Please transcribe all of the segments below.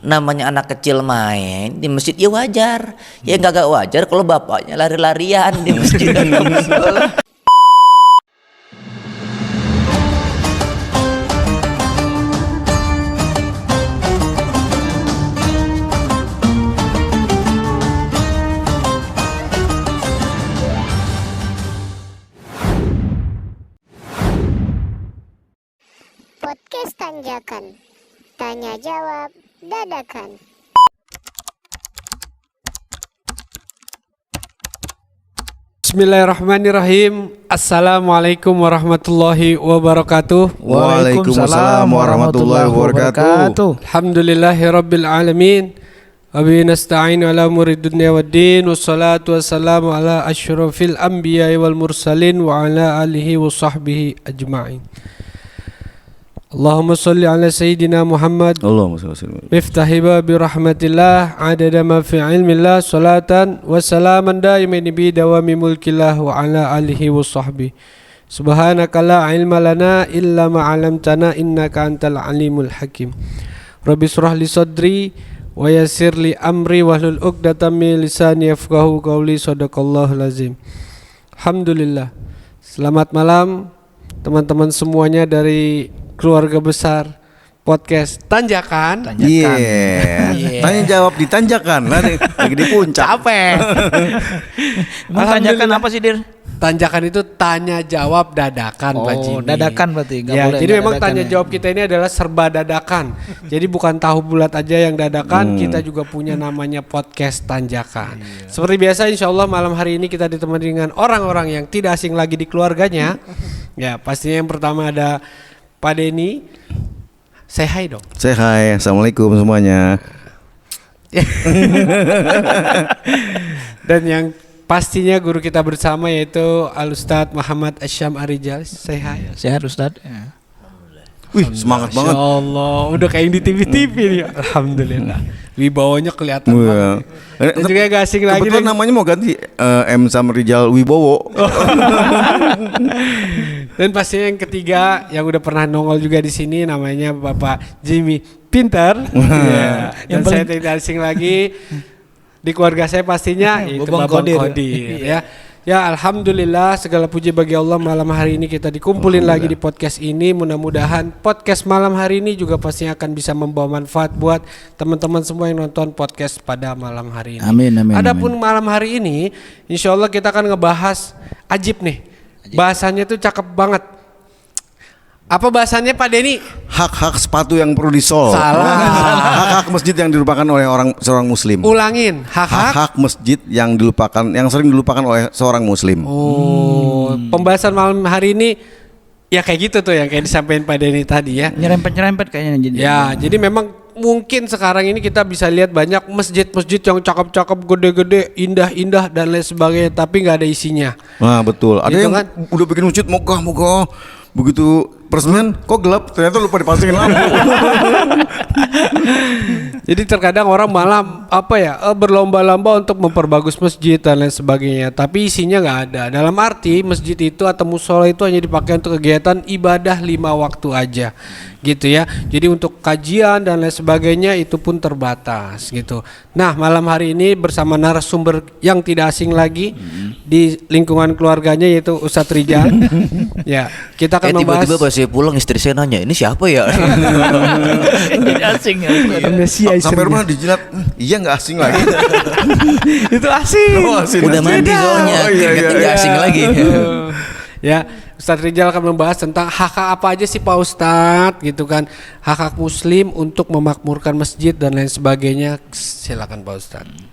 Namanya anak kecil main di masjid ya wajar. Ya enggak wajar kalau bapaknya lari-larian di masjid dan musola. Podcast Tanjakan, tanya jawab dadakan. Bismillahirrahmanirrahim. Assalamualaikum warahmatullahi wabarakatuh. Waalaikumsalam warahmatullahi wabarakatuh. Alhamdulillahirabbil alamin. Wa bihi nasta'inu ala umuri dunya waddin. Wassalatu wassalamu ala asyrafil anbiya'i wal mursalin wa ala alihi wa sahbihi ajma'in. Allahumma salli ala sayyidina Muhammad Allahumma salli. miftahi babi rahmatillah adada ma fi ilmillah salatan wa salaman daiman bi dawami mulkillah wa ala alihi wa sahbihi. Subhanaka la ilma lana illa ma 'allamtana innaka antal alimul hakim. Rabbi shrah li sadri wa yassir li amri wahlul 'uqdatam min lisani yafqahu qawli. Shadaqallahul azim. Alhamdulillah. Selamat malam teman-teman semuanya dari keluarga besar podcast Tanjakan. Yeah. Tanya jawab ditanjakan. Lagi di puncak. Capek. Emang tanjakan apa sih, Dir? Tanjakan itu tanya jawab dadakan, Pak Jimmy. Dadakan berarti nggak Ya, boleh. jadi memang dadakan tanya ya. jawab kita ini adalah serba dadakan. Jadi bukan tahu bulat aja yang dadakan, kita juga punya namanya podcast Tanjakan. Seperti biasa, insya Allah malam hari ini kita ditemani dengan orang-orang yang tidak asing lagi di keluarganya. Ya, pastinya yang pertama ada Pak Denny. Say hi dong. Say hi. Assalamualaikum semuanya. Dan yang pastinya guru kita bersama yaitu Al-Ustadz Muhammad Asyam Arijal. Say hi. Sehat Ustadz. Ya. Wih, semangat Masya banget. Allah, udah kayak yang di TV-TV nih. Alhamdulillah. Wibawanya kelihatan Wah. banget. Dan juga gak asing lagi Kebetulan nih. namanya mau ganti M Sam Rijal Wibowo. Dan pastinya yang ketiga yang udah pernah nongol juga di sini namanya Bapak Jimmy Pinter. Ya. Dan Yang saya paling- tidak asing lagi di keluarga saya pastinya itu Bobong Babang Kodir. Kodir ya. Ya alhamdulillah segala puji bagi Allah malam hari ini kita dikumpulin lagi di podcast ini. Mudah-mudahan podcast malam hari ini juga pastinya akan bisa membawa manfaat buat teman-teman semua yang nonton podcast pada malam hari ini. Amin, amin, Adapun malam hari ini insya Allah kita akan ngebahas ajib nih. Bahasanya tuh cakep banget. Apa bahasanya Pak Denny? Hak-hak sepatu yang perlu disol. Salah. Hak-hak masjid yang dilupakan oleh seorang muslim. Ulangin. Hak-hak. Hak-hak masjid yang sering dilupakan oleh seorang muslim. Oh, pembahasan malam hari ini ya kayak gitu tuh yang kayak disampaikan Pak Denny tadi ya. Nyerempet-nyerempet kayaknya jadi. Ya, jadi memang mungkin sekarang ini kita bisa lihat banyak masjid-masjid yang cakep-cakep, gede-gede, indah-indah dan lain sebagainya, tapi nggak ada isinya. Nah betul. Ada Gitu yang kan? udah bikin masjid mogah. Begitu peresmian kok gelap, ternyata lupa dipasangin lampu. Jadi terkadang orang malah berlomba-lomba untuk memperbagus masjid dan lain sebagainya, tapi isinya nggak ada. Dalam arti masjid itu atau musola itu hanya dipakai untuk kegiatan ibadah 5 waktu aja, gitu ya. Jadi untuk kajian dan lain sebagainya itu pun terbatas, gitu. Nah malam hari ini bersama narasumber yang tidak asing lagi di lingkungan keluarganya yaitu Ustadz Rijal. Ya, kita akan membahas. Tiba-tiba pas saya pulang istri saya nanya, ini siapa ya? Jadi asing ya. Sampai rumah dijilat, iya nggak asing lagi. Itu asing. Oh, asing. Udah mandi soalnya, Oh, iya, keringetnya iya. nggak asing lagi. Ya, Ustadz Rijal akan membahas tentang hak-hak apa aja sih Pak Ustadz gitu kan. Hak-hak muslim untuk memakmurkan masjid dan lain sebagainya. Silakan Pak Ustadz.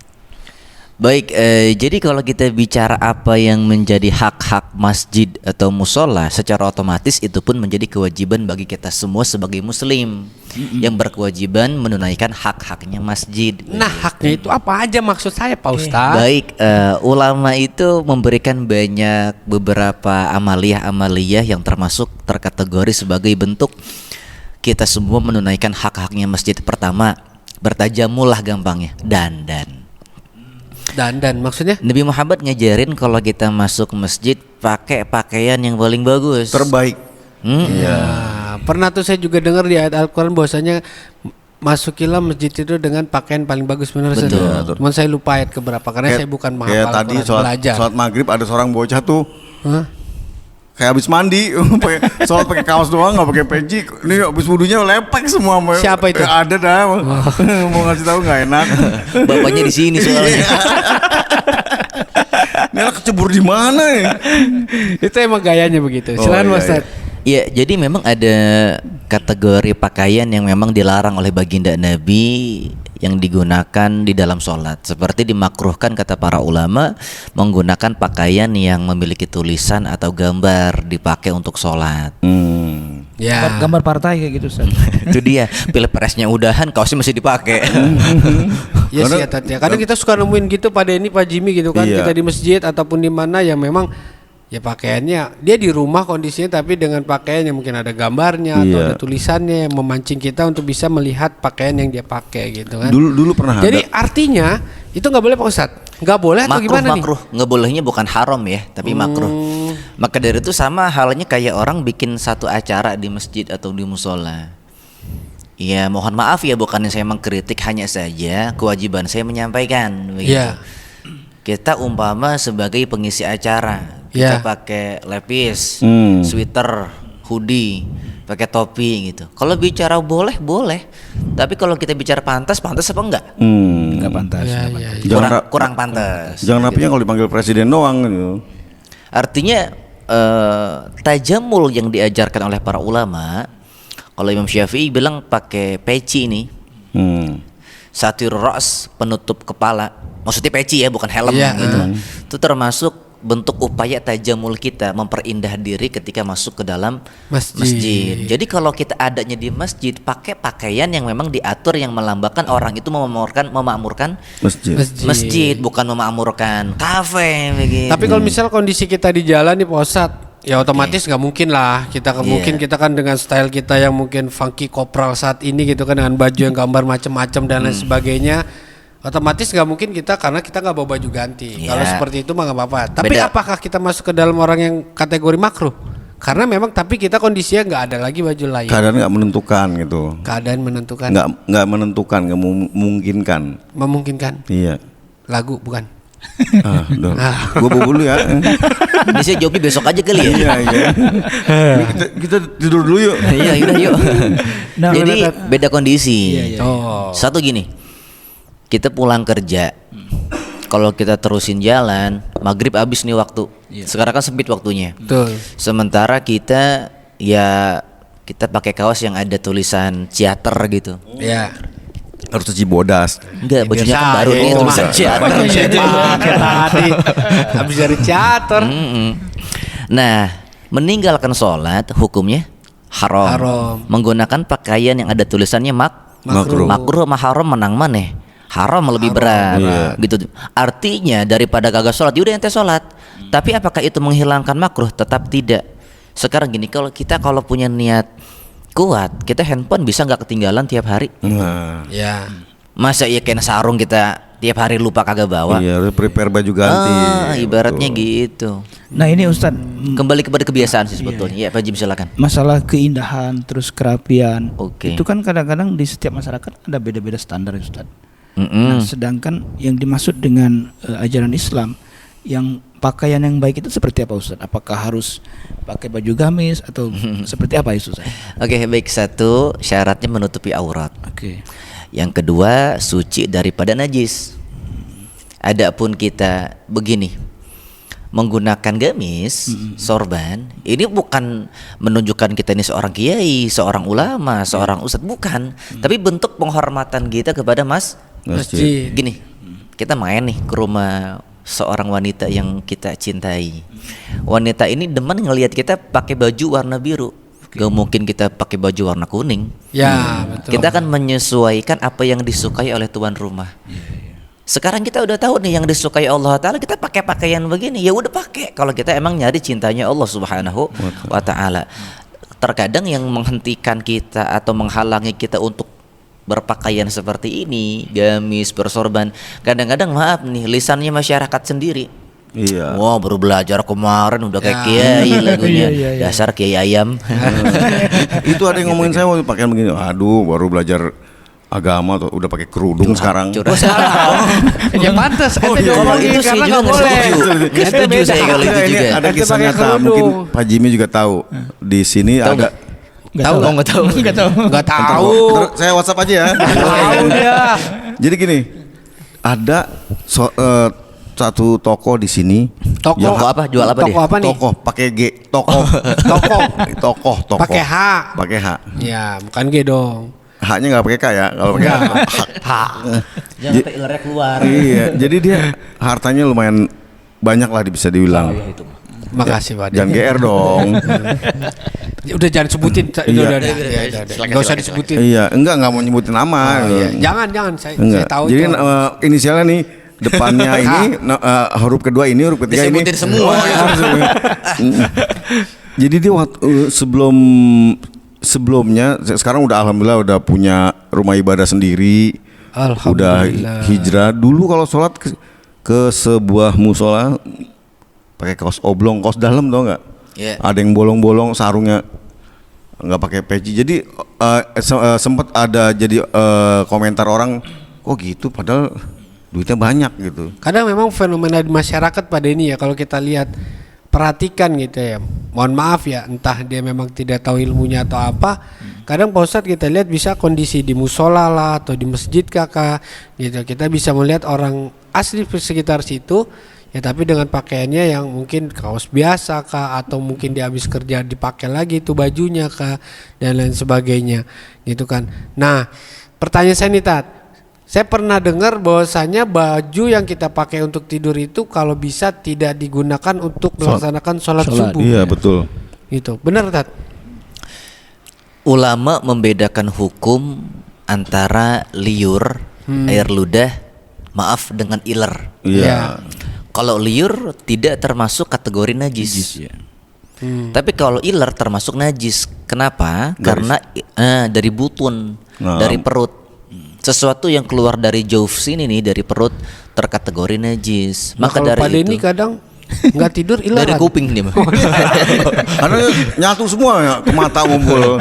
Baik, jadi kalau kita bicara apa yang menjadi hak-hak masjid atau musola, secara otomatis itu pun menjadi kewajiban bagi kita semua sebagai muslim yang berkewajiban menunaikan hak-haknya masjid. Nah, haknya itu apa aja maksud saya Pak Ustadz? Baik, ulama itu memberikan banyak beberapa amaliyah-amaliyah yang terkategori sebagai bentuk kita semua menunaikan hak-haknya masjid. Pertama, bertajamulah gampangnya, dandan. Dandan maksudnya? Nabi Muhammad ngajarin kalau kita masuk masjid pakai pakaian yang paling bagus. Terbaik. Iya. Nah, pernah tuh saya juga dengar di ayat Al-Quran bahwasanya masukilah masjid itu dengan pakaian paling bagus benar Ustaz. Betul. Cuman saya lupa ayat keberapa karena saya bukan Kayak menghafal tadi Quran, belajar. sholat maghrib ada seorang bocah tuh Hah? kayak habis mandi, sholat pakai kaos doang nggak pakai peci. Ini habis wudunya lepek semua. Siapa itu? Ada dah. Mau ngasih tahu nggak enak. Bapaknya di sini soalnya. Ini anak kecebur di mana ya? Itu emang gayanya begitu. Silakan iya, Mas Ustaz. Ya, jadi memang ada kategori pakaian yang memang dilarang oleh baginda Nabi yang digunakan di dalam sholat. Seperti dimakruhkan kata para ulama menggunakan pakaian yang memiliki tulisan atau gambar dipakai untuk sholat. Ya. Gambar partai kayak gitu Ustaz. Itu dia, pilpresnya udahan, kaosnya masih dipakai. Ya sih ya. Kadang kita suka nemuin gitu pada ini Pak Jimmy gitu kan. Iya. Kita di masjid ataupun di mana yang memang ya pakaiannya dia di rumah kondisinya tapi dengan pakaian yang mungkin ada gambarnya atau Iya. ada tulisannya yang memancing kita untuk bisa melihat pakaian yang dia pakai gitu kan. Dulu pernah Jadi ada. artinya itu nggak boleh Pak Ustadz? Nggak boleh atau gimana nih? Makruh, nggak bolehnya bukan haram ya, tapi makruh. Maka dari itu sama halnya kayak orang bikin satu acara di masjid atau di musola. Ya mohon maaf ya, bukannya saya mengkritik, hanya saja kewajiban saya menyampaikan. Begitu. Iya. Kita umpama sebagai pengisi acara, kita Iya. pakai lepis, sweater, hoodie, pakai topi gitu. Kalau bicara boleh, tapi kalau kita bicara pantas apa enggak? Enggak pantas. Ya, nggak ya, pantas. ya. Jangan Kurang pantas. Jangan rapinya kalau dipanggil presiden doang gitu. Artinya tajamul yang diajarkan oleh para ulama, kalau Imam Syafi'i bilang pakai peci ini, satir ras, penutup kepala, maksudnya peci ya, bukan helm Iya, gitu. Itu termasuk bentuk upaya tajamul kita memperindah diri ketika masuk ke dalam masjid. Jadi kalau kita adanya di masjid, pakai pakaian yang memang diatur yang melambangkan orang itu memakmurkan Masjid. masjid, bukan memakmurkan kafe begitu. Tapi kalau misal kondisi kita di jalan nih Pak Ustadz, ya otomatis nggak mungkin lah kita mungkin kita kan dengan style kita yang mungkin funky kopral saat ini gitu kan, dengan baju yang gambar macam-macam dan lain sebagainya, otomatis nggak mungkin kita karena kita nggak bawa baju ganti. Iya. Kalau seperti itu mah nggak apa-apa. Tapi Beda. apakah kita masuk ke dalam orang yang kategori makruh? Karena memang tapi kita kondisinya nggak ada lagi baju lain. Keadaan nggak menentukan gitu. Keadaan menentukan. Nggak menentukan, nggak memungkinkan. Memungkinkan. Iya. Lagu bukan. Gue bawa dulu ya. Ini saya jawabnya besok aja kali ya. Iya. Ini kita tidur dulu yuk. Iya, udah yuk. Nah, Jadi beda kondisi. Oh. Satu gini, kita pulang kerja, kalau kita terusin jalan, maghrib habis nih waktu. Sekarang kan sempit waktunya. Betul. Sementara kita kita pakai kaos yang ada tulisan Ciater gitu. Ya. Harus cuci bodas. Enggak, bajunya kan baru nih Oh, tulisan Ciater. Pakai tadi. Habis dari catur. Nah, meninggalkan sholat hukumnya haram. Haram. Menggunakan pakaian yang ada tulisannya Makruh. makruh sama haram menang maneh. Haram lebih berat gitu. Artinya daripada kagak sholat, yaudah ente sholat. Tapi apakah itu menghilangkan makruh? Tetap tidak. Sekarang gini, kalau kita punya niat kuat, kita handphone bisa nggak ketinggalan tiap hari? Nah, Ya. Masa iya kena sarung kita tiap hari lupa kagak bawa? iya, harus prepare baju ganti. Ibaratnya Betul. gitu. Nah ini Ustadz, Kembali kepada kebiasaan sih sebetulnya. Ya, Pak Jim silakan. masalah keindahan terus kerapian, Oke. itu kan kadang-kadang di setiap masyarakat ada beda-beda standar ya Ustadz. Nah, sedangkan yang dimaksud dengan ajaran Islam, yang pakaian yang baik itu seperti apa Ustadz? Apakah harus pakai baju gamis atau seperti apa itu Ustadz? Oke, baik. Satu, syaratnya menutupi aurat. Oke. Yang kedua, suci daripada najis. Adapun kita begini, menggunakan gamis, sorban, ini bukan menunjukkan kita ini seorang kiai, seorang ulama, seorang ustadz, bukan. Tapi bentuk penghormatan kita kepada Masjid. Gini, kita main nih ke rumah seorang wanita yang kita cintai. Wanita ini demen ngelihat kita pakai baju warna biru. Gak mungkin kita pakai baju warna kuning. Ya, betul. Kita akan menyesuaikan apa yang disukai oleh tuan rumah. Sekarang kita udah tahu nih yang disukai Allah Ta'ala, kita pakai pakaian begini, ya udah pakai. Kalau kita emang nyari cintanya Allah Subhanahu wa Ta'ala. Terkadang yang menghentikan kita atau menghalangi kita untuk berpakaian seperti ini, gamis, bersorban, kadang-kadang maaf nih, lisannya masyarakat sendiri. Iya. Wah, baru belajar kemarin udah kayak kiai lagunya. Dasar kiai ayam. Itu ada yang ngomongin saya waktu pakaian begini. Aduh, baru belajar agama tuh udah pakai kerudung sekarang. Curhat. Ya pantas, Oh, ente iya. ngomong Itu gitu saya karena juga nggak nggak boleh. setuju. Nggak Ente setuju beda. saya kalau itu Ini juga. ada Ente kisah pakai nyata, kerudung. mungkin Pak Jimmy juga tahu. Di sini Tahu ada. Tahu nggak? Nggak tahu. Enggak tahu. Nggak Ntar tahu. saya WhatsApp aja ya. Tahu dia. Jadi gini, ada satu toko di sini. Toko Toko apa? Jual apa Toko dia? apa nih? Toko pakai G, toko. Toko. Toko. Pakai H. Pakai H. Ya, bukan G dong. H-nya nggak pakai K ya, kalau pakai H. Jangan sampai ilernya keluar. Iya, jadi dia hartanya lumayan banyak lah bisa dibilang. Makasih Pak. Jangan GR dong. Udah jangan sebutin. Iya. Udah. Silakan, Nggak usah silakan, disebutin. Iya, enggak mau nyebutin nama. Oh, iya. Jangan saya Enggak. tahu Jadi itu. inisialnya nih depannya ini huruf kedua ini, huruf ketiga ini. Disebutin semua. Jadi dia sebelumnya sekarang udah alhamdulillah udah punya rumah ibadah sendiri. Udah Alhamdulillah. hijrah. Dulu kalau sholat ke sebuah musola pakai kaos oblong, kaos dalam tau nggak? Iya. Ada yang bolong-bolong sarungnya nggak pakai peci. Jadi sempat ada jadi komentar orang, kok gitu padahal duitnya banyak gitu. Kadang memang fenomena di masyarakat pada ini ya, kalau kita lihat perhatikan gitu ya. Mohon maaf ya, entah dia memang tidak tahu ilmunya atau apa. Kadang Pak Ustadz kita lihat bisa kondisi di musola lah atau di masjid kakak gitu. Kita bisa melihat orang asli di sekitar situ ya, tapi dengan pakaiannya yang mungkin kaos biasa kah, atau mungkin dia habis kerja dipakai lagi itu bajunya kah, dan lain sebagainya gitu kan. Nah, pertanyaan saya nih Tat, saya pernah dengar bahwasanya baju yang kita pakai untuk tidur itu kalau bisa tidak digunakan untuk melaksanakan sholat subuh. Iya betul. Gitu. Benar Tat? Ulama membedakan hukum antara liur, air ludah, maaf dengan iler. Iya. Ya. Kalau liur tidak termasuk kategori najis. Ya. Tapi kalau iler termasuk najis. Kenapa? Karena dari butun, Nah. dari perut. Sesuatu yang keluar dari jauf sini nih, dari perut, terkategori najis. Nah, Maka kalau dari pada itu ini kadang nggak tidur ileran. dari kuping dia. Mah. Karena nyatu semua ya, ke mata ngumpul.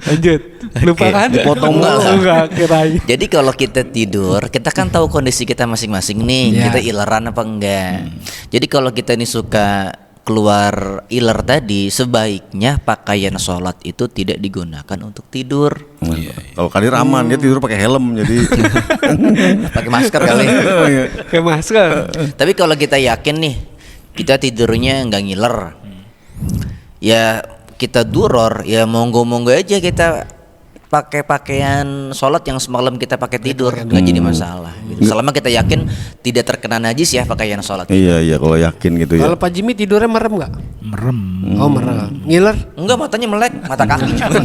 Lanjut. Lupa kan? dipotong mulu. Enggak kirain. Jadi kalau kita tidur, kita kan tahu kondisi kita masing-masing nih, Ya. kita ileran apa enggak. Jadi kalau kita ini suka keluar iler tadi, sebaiknya pakaian sholat itu tidak digunakan untuk tidur. Kalau Kadir aman, dia tidur pakai helm jadi. Pakai masker kali. Kayak masker. Tapi kalau kita yakin nih, kita tidurnya nggak ngiler, ya kita duror, ya monggo-monggo aja kita pakai pakaian sholat yang semalam kita pakai tidur, nggak jadi masalah. Gitu. Selama kita yakin tidak terkena najis ya pakaian sholat. Iya kalau yakin gitu ya. Kalau Pak Jimmy tidurnya merem nggak? Merem. Oh merem. Ngiler? Enggak, matanya melek, mata kaki cuma.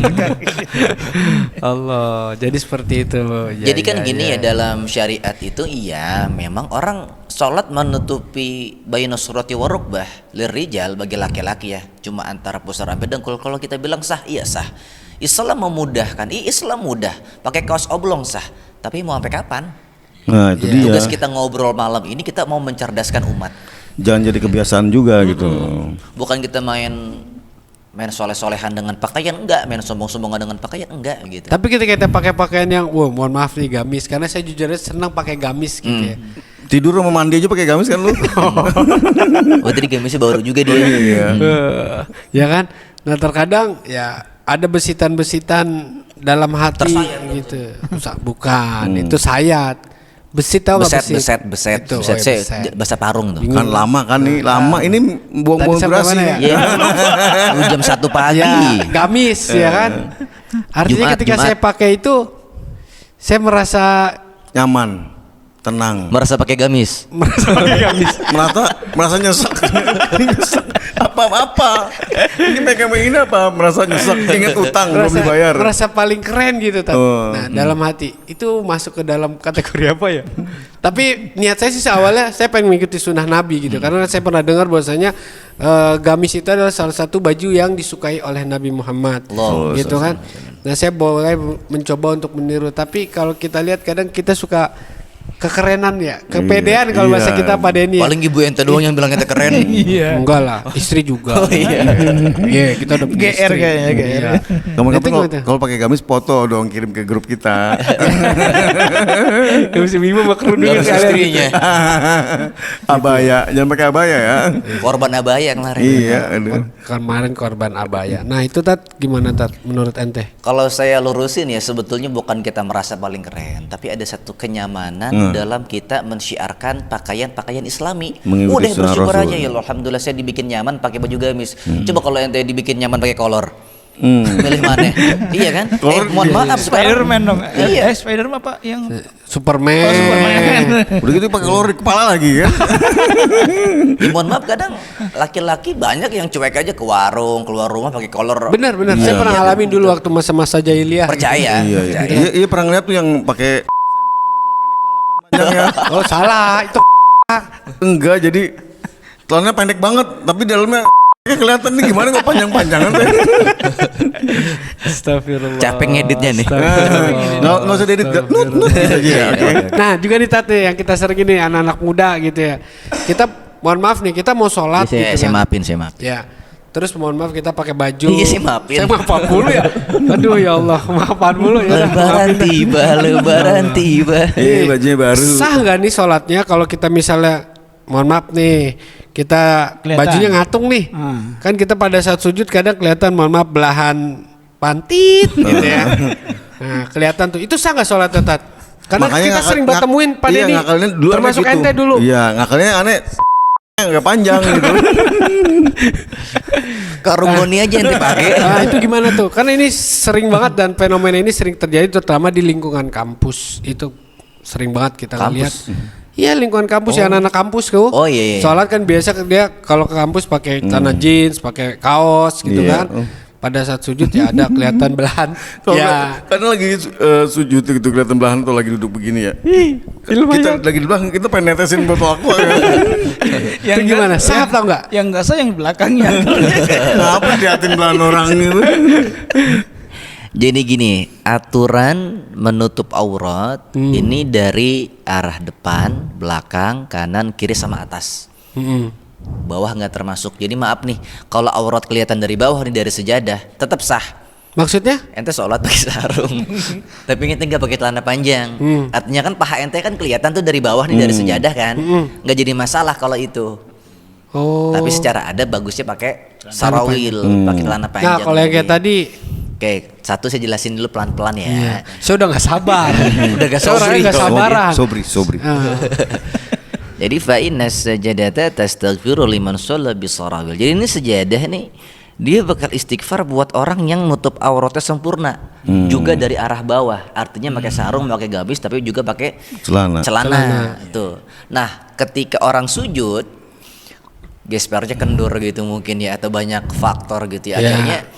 Allah. Jadi seperti itu. Jadi kan gini ya, dalam syariat itu iya memang orang sholat menutupi baina surati warukbah lirijal bagi laki-laki ya, cuma antara pusar sampai dengkul. Kalau kita bilang sah, iya sah. Islam memudahkan, Islam mudah. Pakai kaos oblong sah. Tapi mau sampai kapan? Nah itu dia. Tugas kita ngobrol malam ini, kita mau mencerdaskan umat. Jangan jadi kebiasaan juga gitu. Bukan kita main soleh-solehan dengan pakaian, enggak. Main sombong-sombongan dengan pakaian, enggak gitu. Tapi ketika kita pakai pakaian yang, wah mohon maaf nih gamis, karena saya jujur aja senang pakai gamis gitu ya. Tidur sama mandi aja pakai gamis kan lu? Oh tadi gamisnya baru juga dia. Iya. Ya kan? Nah terkadang ya ada besitan-besitan dalam hati gitu. Bukan, itu sayat. Besit tau nggak Beset. Itu, Beset, oh saya beset. bahasa parung tuh. Kan lama kan nih, lama ini buang-buang Tadi sampai durasi. mana ya? Iya. Lu jam 1 pagi. Ya, gamis ya kan. Artinya ketika Jumat. saya pakai itu, saya merasa Nyaman, tenang. Merasa pakai gamis. pakai gamis. merasa nyesek. Nyesek apa-apa. Ini pegang ini apa? Merasa nyesek, ingat utang belum dibayar. Merasa paling keren gitu Tat. Oh, Nah dalam hati itu masuk ke dalam kategori apa ya? Tapi niat saya sih awalnya saya pengen mengikuti sunnah Nabi gitu, karena saya pernah dengar bahwasanya gamis itu adalah salah satu baju yang disukai oleh Nabi Muhammad, Allah. gitu kan. Nah saya boleh mencoba untuk meniru, tapi kalau kita lihat kadang kita suka kekerenan ya, kepedean kalau Iya. bahasa kita Pak Denny. ya. Paling ibu ente doang yang bilang ente keren. Iya. Enggak lah, istri juga. Oh, iya. Iya, kita udah punya GR istri. kayaknya, GR. Iya. Kamu Itu gimana? kalau pakai gamis foto dong, kirim ke grup kita. Gak bisa bingung sama kerudung Harus kalian. istrinya. Abaya, jangan pakai abaya ya. Korban abaya kemarin. Iya, aduh. Kemarin korban abaya. Nah itu Tat, gimana Tat menurut ente? Kalau saya lurusin ya sebetulnya bukan kita merasa paling keren, tapi ada satu kenyamanan dalam kita mensyiarkan pakaian-pakaian Islami. Mengikuti Udah sunnah bersyukur Rasul. aja ya Allah, alhamdulillah saya dibikin nyaman pakai baju gamis. Coba kalau ente dibikin nyaman pakai kolor. Milih mana? Iya kan? Kolor Mohon maaf sekarang. Spiderman dong. Iya. Spiderman apa yang Superman. Udah gitu pakai kolor di kepala lagi kan. Ya, mohon maaf kadang laki-laki banyak yang cuek aja ke warung, keluar rumah pakai kolor. Benar. Saya pernah ngalamin dulu waktu masa-masa jahiliyah. Percaya. Iya pernah ngeliat tuh yang pakai panjang ya. Oh salah, itu Enggak, jadi celananya pendek banget, tapi dalamnya kelihatan nih gimana kok panjang-panjangan tuh. Astagfirullah. Capek ngeditnya nih. Nggak usah diedit, nut gitu aja ya. Oke. Nah juga nih Tat nih, yang kita sering ini anak-anak muda gitu ya. Kita mohon maaf nih, kita mau sholat Saya gitu kan. maafin, saya maafin. Ya. Terus mohon maaf kita pakai baju. Iya, saya maafin. Saya maafan mulu ya. Aduh ya Allah, maafan mulu ya. udah, Lebaran maafin dah. tiba, lebaran tiba. Iya, bajunya baru. Sah nggak nih sholatnya kalau kita misalnya mohon maaf nih kita Kelihatan. bajunya ngatung nih. Kan kita pada saat sujud kadang kelihatan mohon maaf belahan pantit gitu ya. Nah kelihatan tuh itu sah nggak sholatnya Tat? Karena kita sering temuin Pak Denny. ngakalnya dulu termasuk aneh gitu. ente dulu. Iya, ngakalnya aneh nggak panjang gitu. Karungoni aja yang dipakai. Nah itu gimana tuh? Karena ini sering banget dan fenomena ini sering terjadi terutama di lingkungan kampus. Itu sering banget kita Kampus? lihat. Iya lingkungan kampus ya anak-anak kampus tuh. Oh, iya, iya. Sholat kan biasa dia kalau ke kampus pakai celana jeans, pakai kaos gitu Iya. kan. Pada saat sujud ya ada kelihatan belahan. Ya. Karena lagi sujud gitu kelihatan belahan tuh lagi duduk begini ya. Kita lagi di belakang kita pengen netesin botol aqua ya. Itu gimana? Sah atau enggak? Yang enggak sah yang di belakangnya. Ngapa liatin belahan orang gitu? Jadi gini, aturan menutup aurat ini dari arah depan, belakang, kanan, kiri sama atas. Bawah nggak termasuk. Jadi maaf nih, kalau aurat kelihatan dari bawah nih dari sejadah, tetap sah. Maksudnya? Ente sholat pakai sarung, tapi ente nggak pakai celana panjang. Artinya kan paha ente kan kelihatan tuh dari bawah nih dari sejadah kan, nggak jadi masalah kalau itu. Oh. Tapi secara ada bagusnya pakai sarawil, pakai celana panjang. Nah kalau yang kayak tadi Oke, satu saya jelasin dulu pelan-pelan ya. saya udah nggak sabar. Udah gak Saya orangnya sobri. nggak sabaran. Sobri. Ah. Jadi fa inna sajadata tastaghfiru liman shalla bisarawil. Jadi ini sejadah nih dia bakal istighfar buat orang yang nutup auratnya sempurna. Juga dari arah bawah. Artinya pakai sarung, pakai gamis tapi juga pakai celana. Tuh. Nah, ketika orang sujud gespernya kendur gitu mungkin ya atau banyak faktor gitu ya. Akhirnya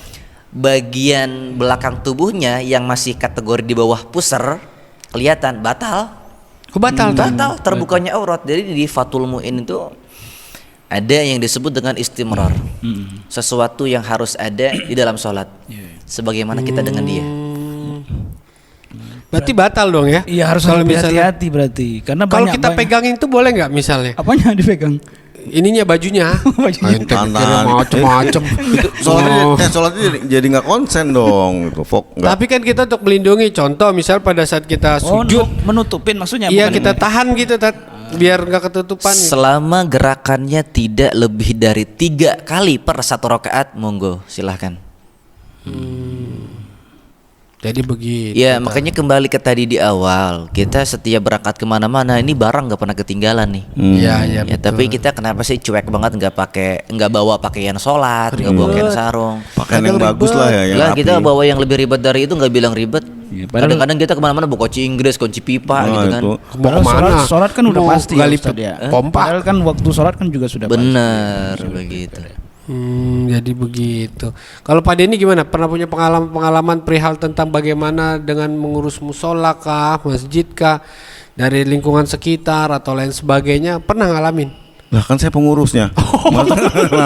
bagian belakang tubuhnya yang masih kategori di bawah pusar kelihatan batal. Batal. Terbukanya aurat. Jadi di Fathul Mu'in itu ada yang disebut dengan istimrar. Sesuatu yang harus ada di dalam sholat. Sebagaimana kita dengan dia. Berarti batal dong ya? Iya harus Kalau lebih misalnya hati-hati berarti. Karena kalau banyak, kita pegangin tuh boleh nggak misalnya? apanya dipegang? Ininya bajunya. Bajunya. Tangan. Macem-macem. Soalnya jadi nggak konsen dong gitu. Tapi kan kita untuk melindungi contoh misal pada saat kita sujud menutupin maksudnya. iya bukan kita ini. tahan gitu Tat, biar nggak ketutupan gitu. Selama gerakannya tidak lebih dari 3 kali per 1 rakaat, monggo silahkan. Jadi begitu. Ya makanya kembali ke tadi di awal, kita setiap berangkat kemana-mana ini barang nggak pernah ketinggalan nih. Iya Ya, tapi kita kenapa sih cuek banget nggak bawa pakaian sholat, nggak bawa pakaian sarung. pakaian yang bagus lah ya. Yang Lah rapi. kita bawa yang lebih ribet dari itu nggak bilang ribet. Iya, padahal- Kadang-kadang kita kemana-mana bawa kunci Inggris, kunci pipa Nah, gitu kan. itu. Mau Padahal kemana? sholat kan udah Mau pasti gali ya, Ustaz, ya. pompa. Padahal kan waktu sholat kan juga sudah pasti. Bener begitu. Jadi begitu. Kalau Pak Denny gimana? Pernah punya pengalaman perihal tentang bagaimana dengan mengurus musola kah, masjid kah, dari lingkungan sekitar atau lain sebagainya? Pernah ngalamin? Lah kan saya pengurusnya.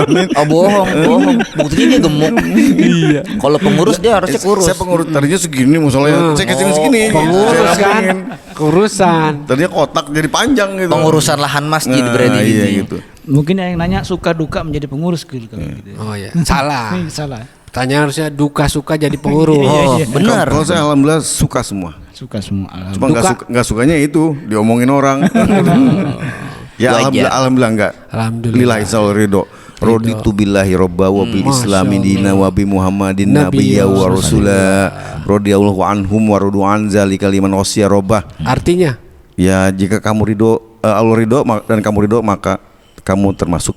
Amin. Oh bohong. Buktinya dia gemuk. Iya. Kalau pengurus dia harusnya kurus. Saya pengurus tadinya segini musolanya. Saya kesini segini. Pengurus Saya kan, rapingin. kurusan. Tadinya kotak jadi panjang gitu. Pengurusan lahan masjid berarti iya gitu. gitu. Mungkin yang nanya suka duka menjadi pengurus gitu kalau gitu. Oh ya, salah. Salah. Pertanyaan harusnya duka suka jadi pengurus. Oh, benar. Kalau saya alhamdulillah suka semua. Suka semua. Cuma nggak sukanya itu diomongin orang. Ya Wajar. alhamdulillah enggak. Alhamdulillah. Lillahi sa'al ridho. Raditu billahi robba wa bil islami dina wa bi muhammadin nabiyya wa rasula. Radiyallahu anhum wa radu an zalika liman wasiya robbah. Artinya? Ya jika kamu ridho Allah ridho dan kamu ridho maka kamu termasuk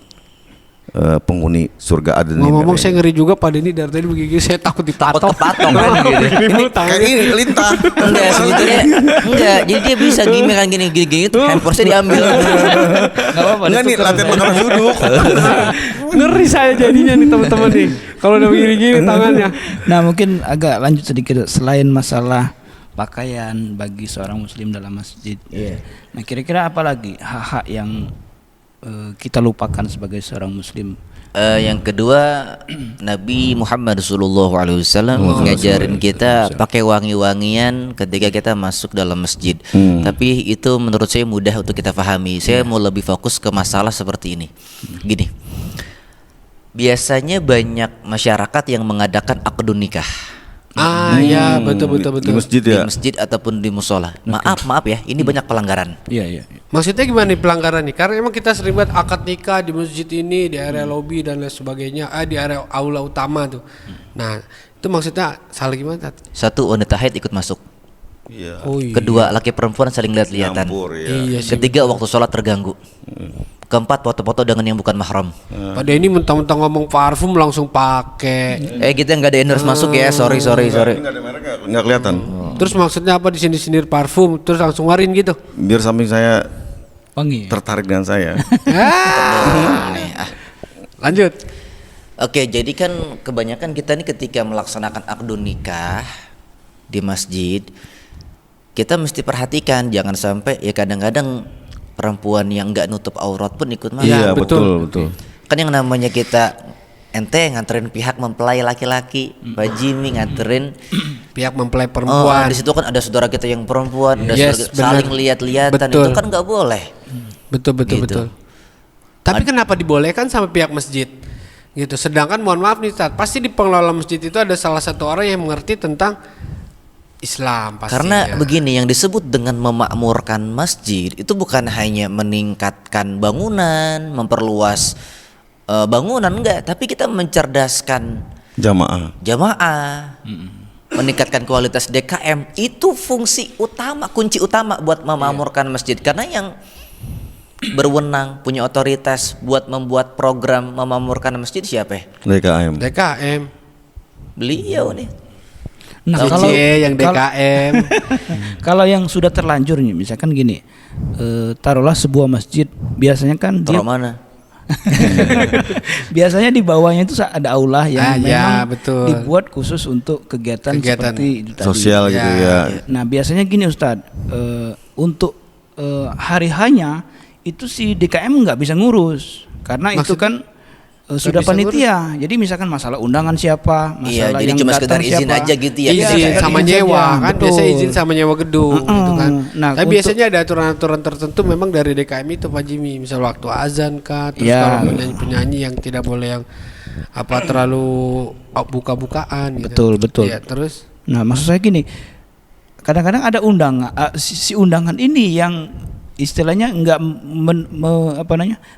penghuni surga Aden. Ngomong-ngomong saya ngeri juga pada ini dari tadi begini saya takut dipatok. Kepatok kan gitu. Kayak ini lintah. Enggak sebetulnya enggak. Jadi dia bisa gini kan gini handphone saya diambil. Enggak apa-apa. Enggak nih latihan makan duduk. Ngeri saya jadinya nih teman-teman nih. Kalau udah begini-gini tangannya. Nah mungkin agak lanjut sedikit selain masalah pakaian bagi seorang muslim dalam masjid. Nah kira-kira apa lagi hak-hak yang kita lupakan sebagai seorang muslim? Yang kedua, Nabi Muhammad SAW ngajarin kita pakai wangi-wangian ketika kita masuk dalam masjid. Tapi itu menurut saya mudah untuk kita pahami. Saya mau lebih fokus ke masalah seperti ini. Gini, biasanya banyak masyarakat yang mengadakan akad nikah Ya betul. Di masjid ya. di masjid ataupun di musola. Maaf ya, ini banyak pelanggaran. Iya. Maksudnya gimana nih pelanggaran nih? Karena emang kita sering banget akad nikah di masjid ini, di area lobby dan lain sebagainya, di area aula utama tuh. Nah, itu maksudnya salah gimana? Tat? Satu, wanita haid ikut masuk. Iya. Oh iya. Kedua, laki perempuan saling lihat-lihatan. Campur ya. Iya sih. Ketiga, waktu sholat terganggu. Keempat, foto-foto dengan yang bukan mahram. Pada ini mentang-mentang ngomong parfum langsung pakai. Kita nggak ada endorse masuk ya, sorry. Enggak ada merek enggak kelihatan. Terus maksudnya apa di sini parfum terus langsung warin gitu? Biar samping saya Wangi. tertarik dengan saya. Lanjut. Oke, jadi kan kebanyakan kita nih ketika melaksanakan akad nikah di masjid, kita mesti perhatikan jangan sampai ya kadang-kadang perempuan yang nggak nutup aurat pun ikut masuk. Iya, Iya betul. betul. Kan yang namanya kita ente nganterin pihak mempelai laki-laki, Pak Jimmy nganterin Pihak mempelai Oh, perempuan. di situ kan ada saudara kita yang perempuan, ada Yes, saudara, saling benar. lihat-lihatan, Betul. itu kan nggak boleh. Betul. Gitu. Tapi kenapa dibolehkan sama pihak masjid? Gitu. Sedangkan mohon maaf nih, Tat, pasti di pengelola masjid itu ada salah satu orang yang mengerti tentang Islam pastinya. Karena begini, yang disebut dengan memakmurkan masjid itu bukan hanya meningkatkan bangunan, memperluas bangunan, enggak, tapi kita mencerdaskan jamaah, meningkatkan kualitas DKM. Itu fungsi utama, kunci utama buat memakmurkan masjid. Karena yang berwenang, punya otoritas buat membuat program memakmurkan masjid siapa? DKM. DKM. Beliau nih. Nah, yang DKM. kalau yang sudah terlanjur nih, misalkan gini, taruhlah sebuah masjid, biasanya kan dia Taruh mana? biasanya di bawahnya itu ada aula yang ya, memang betul. dibuat khusus untuk kegiatan seperti itu tadi. Sosial gitu ya. Nah biasanya gini Ustadz, untuk hari hanya itu si DKM nggak bisa ngurus karena itu kan sudah bisa panitia. Jadi misalkan masalah undangan siapa, Iya, masalah jadi yang cuma datang sekedar izin siapa. aja gitu ya. Izin Iya, sama izin nyewa saja, kan, betul. biasa izin sama nyewa gedung gitu kan. Nah, Tapi untuk- biasanya ada aturan-aturan tertentu memang dari DKM itu Pak Jimmy, misal waktu azan kah, terus Ya. kalau penyanyi-penyanyi yang tidak boleh yang terlalu buka-bukaan gitu. Betul. Iya, terus Nah maksud saya gini, kadang-kadang ada undangan, si undangan ini yang istilahnya nggak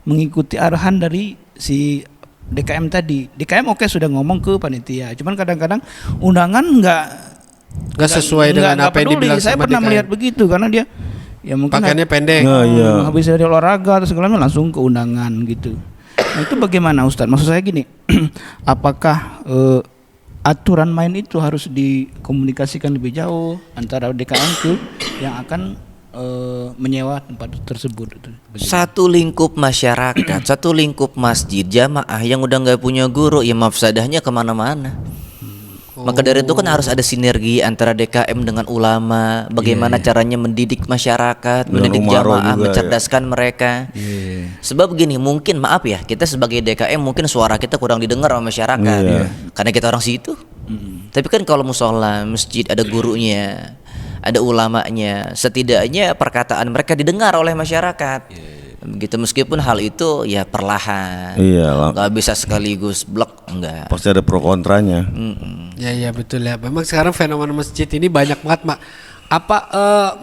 mengikuti arahan dari si DKM tadi. DKM oke sudah ngomong ke panitia, cuman kadang-kadang undangan nggak sesuai dengan apa yang peduli. dibilang Saya sama pernah DKM. melihat begitu karena dia ya mungkin Pakaiannya pendek. Nah, iya. habis dari olahraga atau segala macam langsung ke undangan gitu. Nah, itu bagaimana Ustadz? Maksud saya gini, apakah aturan main itu harus dikomunikasikan lebih jauh antara DKM itu yang akan menyewa tempat tersebut itu? Bagaimana? Satu lingkup masyarakat, satu lingkup masjid, jamaah yang udah nggak punya guru, ya mafsadahnya kemana-mana. Maka dari itu kan harus ada sinergi antara DKM dengan ulama, bagaimana caranya mendidik masyarakat, mendidik Umaro jamaah, juga, mencerdaskan mereka. Sebab gini, mungkin maaf ya, kita sebagai DKM mungkin suara kita kurang didengar sama masyarakat, karena kita orang situ. Tapi kan kalau musola, masjid ada gurunya, ada ulamanya, setidaknya perkataan mereka didengar oleh masyarakat. Begitu, meskipun hal itu ya perlahan, nggak bisa sekaligus blok, enggak. Pasti ada pro kontranya. Ya betul ya. Memang sekarang fenomena masjid ini banyak banget, Mak.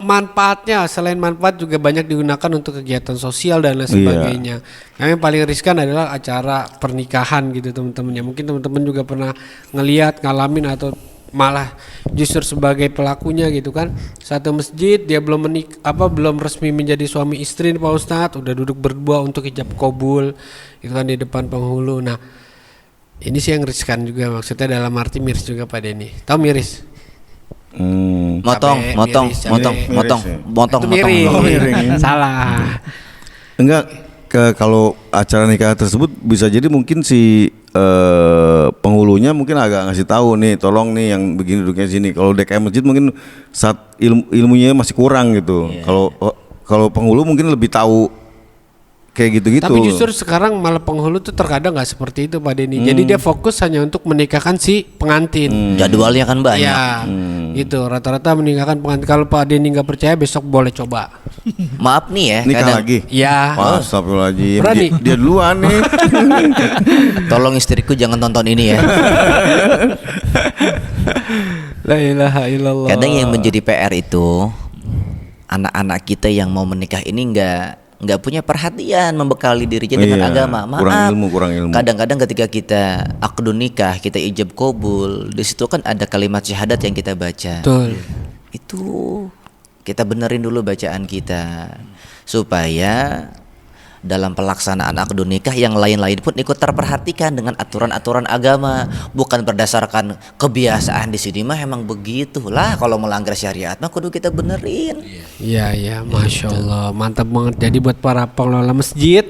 Manfaatnya, selain manfaat juga banyak digunakan untuk kegiatan sosial dan lain sebagainya. Nah, yang paling riskan adalah acara pernikahan gitu teman-teman. Ya mungkin teman-teman juga pernah ngelihat, ngalamin atau malah justru sebagai pelakunya gitu kan. Satu masjid dia belum belum resmi menjadi suami istri Pak Ustadz, udah duduk berdua untuk ijab kabul itu kan di depan penghulu. Nah, ini sih yang riskan juga, maksudnya dalam arti miris juga Pak Denny. Tahu miris? Motong. Itu miring. Salah. Enggak, kalau acara nikah tersebut bisa jadi mungkin si penghulunya mungkin agak ngasih tahu nih, tolong nih yang begini duduknya sini. Kalau DKM masjid mungkin saat ilmunya masih kurang gitu. Kalau penghulu mungkin lebih tahu kayak gitu-gitu. Tapi justru sekarang malah penghulu tuh terkadang nggak seperti itu Pak Denny. Jadi dia fokus hanya untuk menikahkan si pengantin. Jadwalnya kan banyak. Ya, gitu. Rata-rata menikahkan pengantin. Kalau Pak Denny nggak percaya, besok boleh coba. Maaf nih ya, nikah kadang lagi. Ya. Astagfirullahaladzim. Berani. Dia duluan nih. tolong istriku jangan tonton ini ya. La ilaha illallah. Kadang yang menjadi PR itu anak-anak kita yang mau menikah ini nggak punya perhatian membekali dirinya dengan agama. Maaf, kurang ilmu. Kadang-kadang ketika kita akdu nikah, kita ijab kabul, di situ kan ada kalimat syahadat yang kita baca. Betul. Itu kita benerin dulu bacaan kita supaya dalam pelaksanaan akdu nikah yang lain-lain pun ikut terperhatikan dengan aturan-aturan agama, bukan berdasarkan kebiasaan di sini mah emang begitulah, kalau melanggar syariat mah kudu kita benerin. Iya, Masya Allah, mantap banget. Jadi buat para pengelola masjid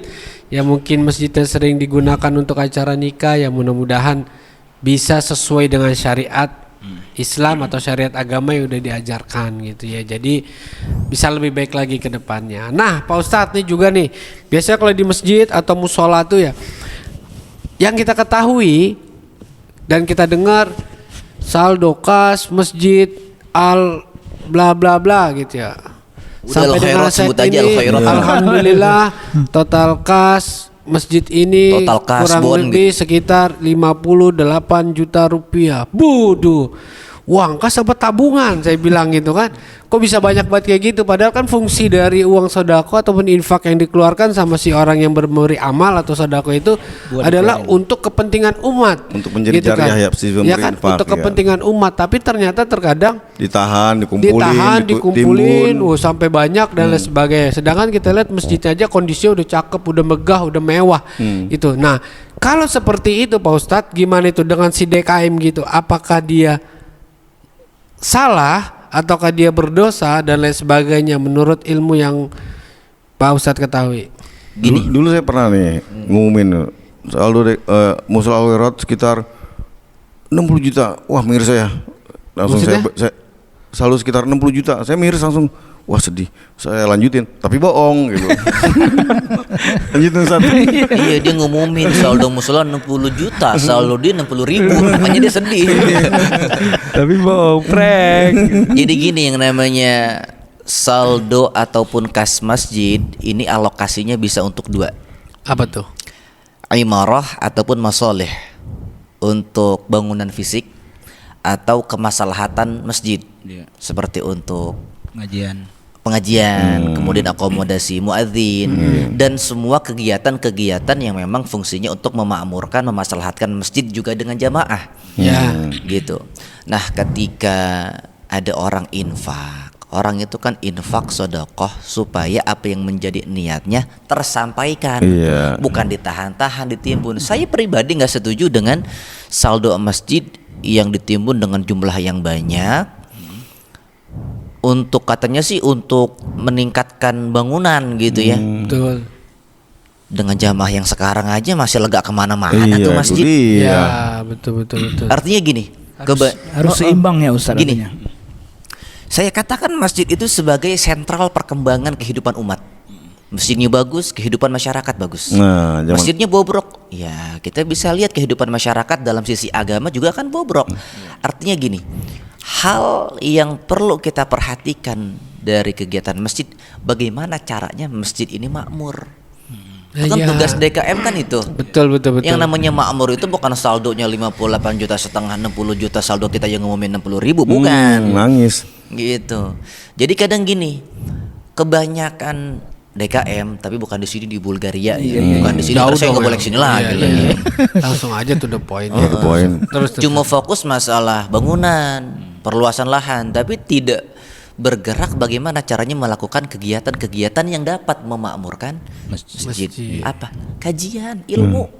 yang mungkin masjidnya sering digunakan untuk acara nikah, ya mudah-mudahan bisa sesuai dengan syariat Islam atau syariat agama yang udah diajarkan gitu ya. Jadi bisa lebih baik lagi ke depannya. Nah Pak Ustadz nih juga nih, biasanya kalau di masjid atau musola tuh ya, yang kita ketahui dan kita dengar saldo kas masjid al bla bla bla gitu ya. Udah, Sampai dengan saat sebut aja ini al-khairat. alhamdulillah total kas masjid ini Total kas, kurang bon, lebih sekitar 58 juta rupiah. Buduh, uang kas apa tabungan, saya bilang gitu kan. Kok bisa banyak banget kayak gitu, padahal kan fungsi dari uang sodako ataupun infak yang dikeluarkan sama si orang yang memberi amal atau sodako itu adalah untuk kepentingan umat, Untuk menjadi jariah ya, si pemberi ya kan, infak, untuk ya. kepentingan umat. Tapi ternyata terkadang Ditahan, dikumpulin, dikumpulin, ditimbun. sampai banyak dan lain sebagainya. Sedangkan kita lihat masjidnya aja kondisinya udah cakep, udah megah, udah mewah, itu. Nah, kalau seperti itu Pak Ustadz, gimana itu dengan si DKM gitu? Apakah dia salah ataukah dia berdosa dan lain sebagainya menurut ilmu yang Pak Ustadz ketahui? Gini. Dulu saya pernah nih ngumumin saldo musola Al-Khairat sekitar 60 juta. Wah, miris saya. Langsung saya saldo sekitar 60 juta. Saya miris langsung. Wah, sedih. Saya lanjutin, tapi bohong gitu. Lanjutin satu. Iya, dia ngumumin saldo musola 60 juta, saldo dia 60.000, makanya dia sedih. Tapi bohong, prank. Jadi gini, yang namanya saldo ataupun kas masjid ini alokasinya bisa untuk dua, Apa tuh? imarah ataupun masoleh, untuk bangunan fisik atau kemaslahatan masjid, seperti untuk pengajian, kemudian akomodasi muadzin, dan semua kegiatan-kegiatan yang memang fungsinya untuk memakmurkan, memaslahatkan masjid juga dengan jamaah. Ya. Gitu. Nah, ketika ada orang infak, orang itu kan infak sedekah supaya apa yang menjadi niatnya tersampaikan, bukan ditahan-tahan, ditimbun. Saya pribadi nggak setuju dengan saldo masjid yang ditimbun dengan jumlah yang banyak. Untuk katanya sih untuk meningkatkan bangunan gitu ya. Betul. Dengan jamaah yang sekarang aja masih lega kemana-mana tuh masjid. Ya, betul. Artinya gini, Harus seimbang ya Ustaz. Gini, artinya. saya katakan masjid itu sebagai sentral perkembangan kehidupan umat. Masjidnya bagus, kehidupan masyarakat bagus. Nah, Masjidnya bobrok, ya kita bisa lihat kehidupan masyarakat dalam sisi agama juga akan bobrok. Artinya gini, hal yang perlu kita perhatikan dari kegiatan masjid, bagaimana caranya masjid ini makmur. Itu kan Iya. tugas DKM kan itu. Betul. Yang namanya makmur itu bukan saldonya 58,5 juta, 60 juta saldo kita yang ngumumin 60.000, bukan. nangis. Gitu. Jadi kadang gini, kebanyakan DKM tapi bukan di sini, di Bulgaria ya. Bukan di sini, Jauh terus saya dong, nggak boleh ya. kesini lagi. Iya. Langsung aja to the point. To the point. Terus. Cuma fokus masalah bangunan, perluasan lahan, tapi tidak bergerak bagaimana caranya melakukan kegiatan-kegiatan yang dapat memakmurkan masjid. Apa? Kajian, ilmu.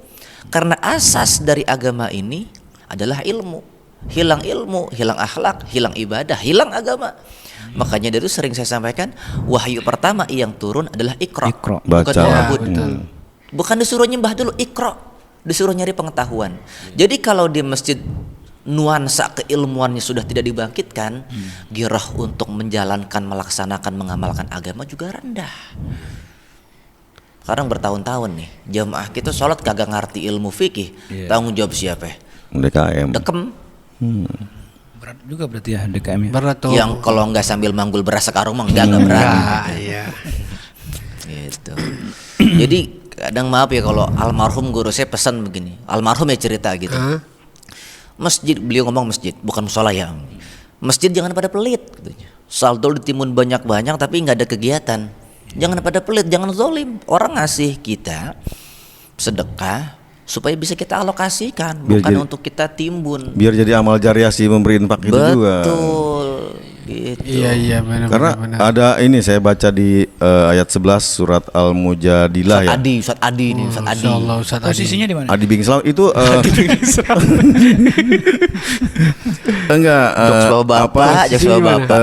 Karena asas dari agama ini adalah ilmu. Hilang ilmu, hilang akhlak, hilang ibadah, hilang agama. Makanya dari itu sering saya sampaikan, wahyu pertama yang turun adalah Iqra. Bukan Baca. ta'bud. betul. Bukan disuruh nyembah dulu, Iqra. Disuruh nyari pengetahuan. Jadi kalau di masjid nuansa keilmuannya sudah tidak dibangkitkan, girah untuk menjalankan, melaksanakan, mengamalkan agama juga rendah. Sekarang bertahun-tahun nih, jamaah kita sholat kagak ngerti ilmu fikih, tanggung jawab siapa? DKM. Dekem. Berat juga berarti ya DKM ya. Berat tuh. Yang kalau nggak sambil manggul beras sekarang mah nggak berani. Iya. Gitu. Jadi kadang maaf ya kalau almarhum guru saya pesan begini, almarhum ya cerita gitu. Masjid, beliau ngomong masjid, bukan musola ya. Masjid jangan pada pelit, katanya. Saldo ditimbun banyak-banyak tapi nggak ada kegiatan. Jangan pada pelit, jangan zolim. Orang ngasih kita sedekah supaya bisa kita alokasikan, Biar bukan jadi- untuk kita timbun. Biar jadi amal jariah sih memberi infak itu juga. Betul. Gitu. Iya benar. Karena ada ini saya baca di ayat 11 surat Al-Mujadilah ya. Ustaz Adi nih, Ustaz Adi. Insyaallah Ustaz Adi. Posisinya di mana? Adi Bing Islam itu enggak Jokes bapak-bapak, jokes bapak-bapak.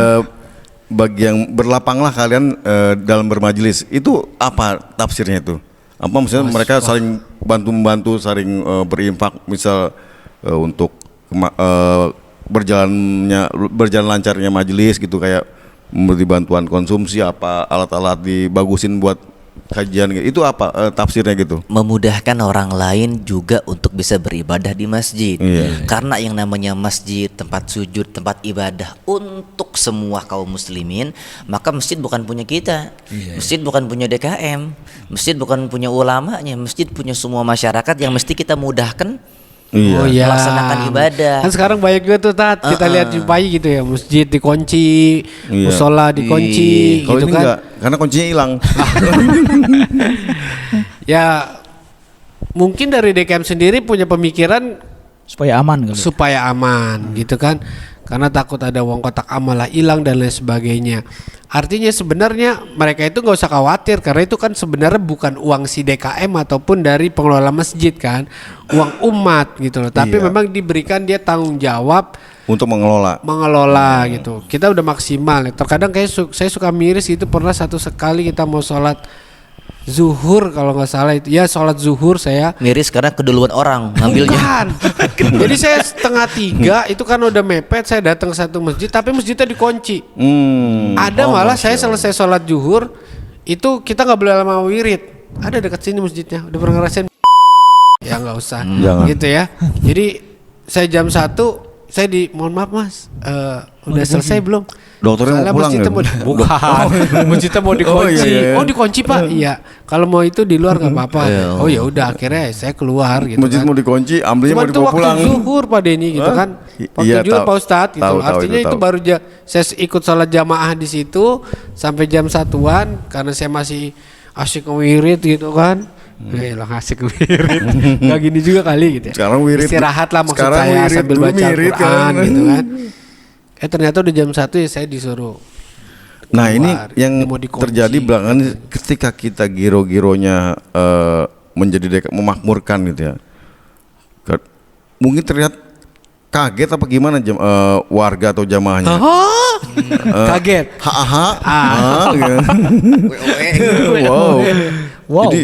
bagi yang berlapanglah kalian dalam bermajelis itu apa tafsirnya itu? Apa maksudnya mereka saling bantu-membantu, saling berinfak misal untuk berjalan lancarnya majelis gitu, kayak memberi bantuan konsumsi, apa alat-alat dibagusin buat kajian gitu. Itu apa tafsirnya gitu? Memudahkan orang lain juga untuk bisa beribadah di masjid. Iya. Karena yang namanya masjid, tempat sujud, tempat ibadah untuk semua kaum muslimin, maka masjid bukan punya kita. Masjid bukan punya DKM. Masjid bukan punya ulamanya. Masjid punya semua masyarakat yang mesti kita mudahkan Iya. Oh iya. melaksanakan ibadah. Kan sekarang banyak juga tuh Tat, kita lihat di bayi gitu ya, masjid dikunci, Iya. musola dikunci Kalau gitu ini kan. enggak, karena kuncinya hilang. Ya mungkin dari DKM sendiri punya pemikiran Supaya aman kali. supaya aman gitu kan. Karena takut ada uang kotak amal lah hilang dan lain sebagainya. Artinya sebenarnya mereka itu nggak usah khawatir karena itu kan sebenarnya bukan uang si DKM ataupun dari pengelola masjid kan, uang umat gitu loh. Tapi Iya. memang diberikan dia tanggung jawab Untuk mengelola. gitu. Kita udah maksimal. Terkadang kayak saya suka miris itu, pernah satu sekali kita mau sholat zuhur kalau nggak salah itu. Ya sholat zuhur saya. Miris karena keduluan orang ngambilnya. Bukan. Jadi saya 2:30 itu kan udah mepet, saya datang ke satu masjid tapi masjidnya dikunci. Ada malah saya selesai sholat zuhur itu kita nggak boleh lama wirid. Ada dekat sini masjidnya. Udah pernah ngerasain? Ya nggak usah. Jangan. Gitu ya. Jadi saya jam 1 saya mohon maaf Mas, udah selesai belum? Dokternya mau Soalnya pulang masjidnya ya? mau bukan. Masjidnya mau dikunci. iya. Oh dikunci Pak? Iya. Kalau mau itu di luar nggak apa-apa. Oh ya udah akhirnya saya keluar gitu Masjid kan. mau dikunci, ambilnya Cuma mau itu dibawa waktu pulang. zuhur Pak Denny gitu Hah? kan. Waktu Iya, zuhur tahu. Pak Ustadz gitu. Tahu, Artinya itu tahu. baru saya ikut sholat jamaah di situ sampai jam 1-an karena saya masih asik ngewirid gitu kan. Lah asik wirid. Gak gini juga kali gitu ya. Sekarang wirid. Istirahat lah maksud Sekarang saya wirid, sambil dulu baca mirid Al-Quran kan. gitu kan. Ternyata udah jam 1 ya saya disuruh. Nah ini keluar. yang Dia mau dikunci. terjadi belakangan ketika kita giro-gironya menjadi memakmurkan gitu ya. Mungkin terlihat kaget apa gimana warga atau jamaahnya. Kaget. Gitu. Wow. Wow. Jadi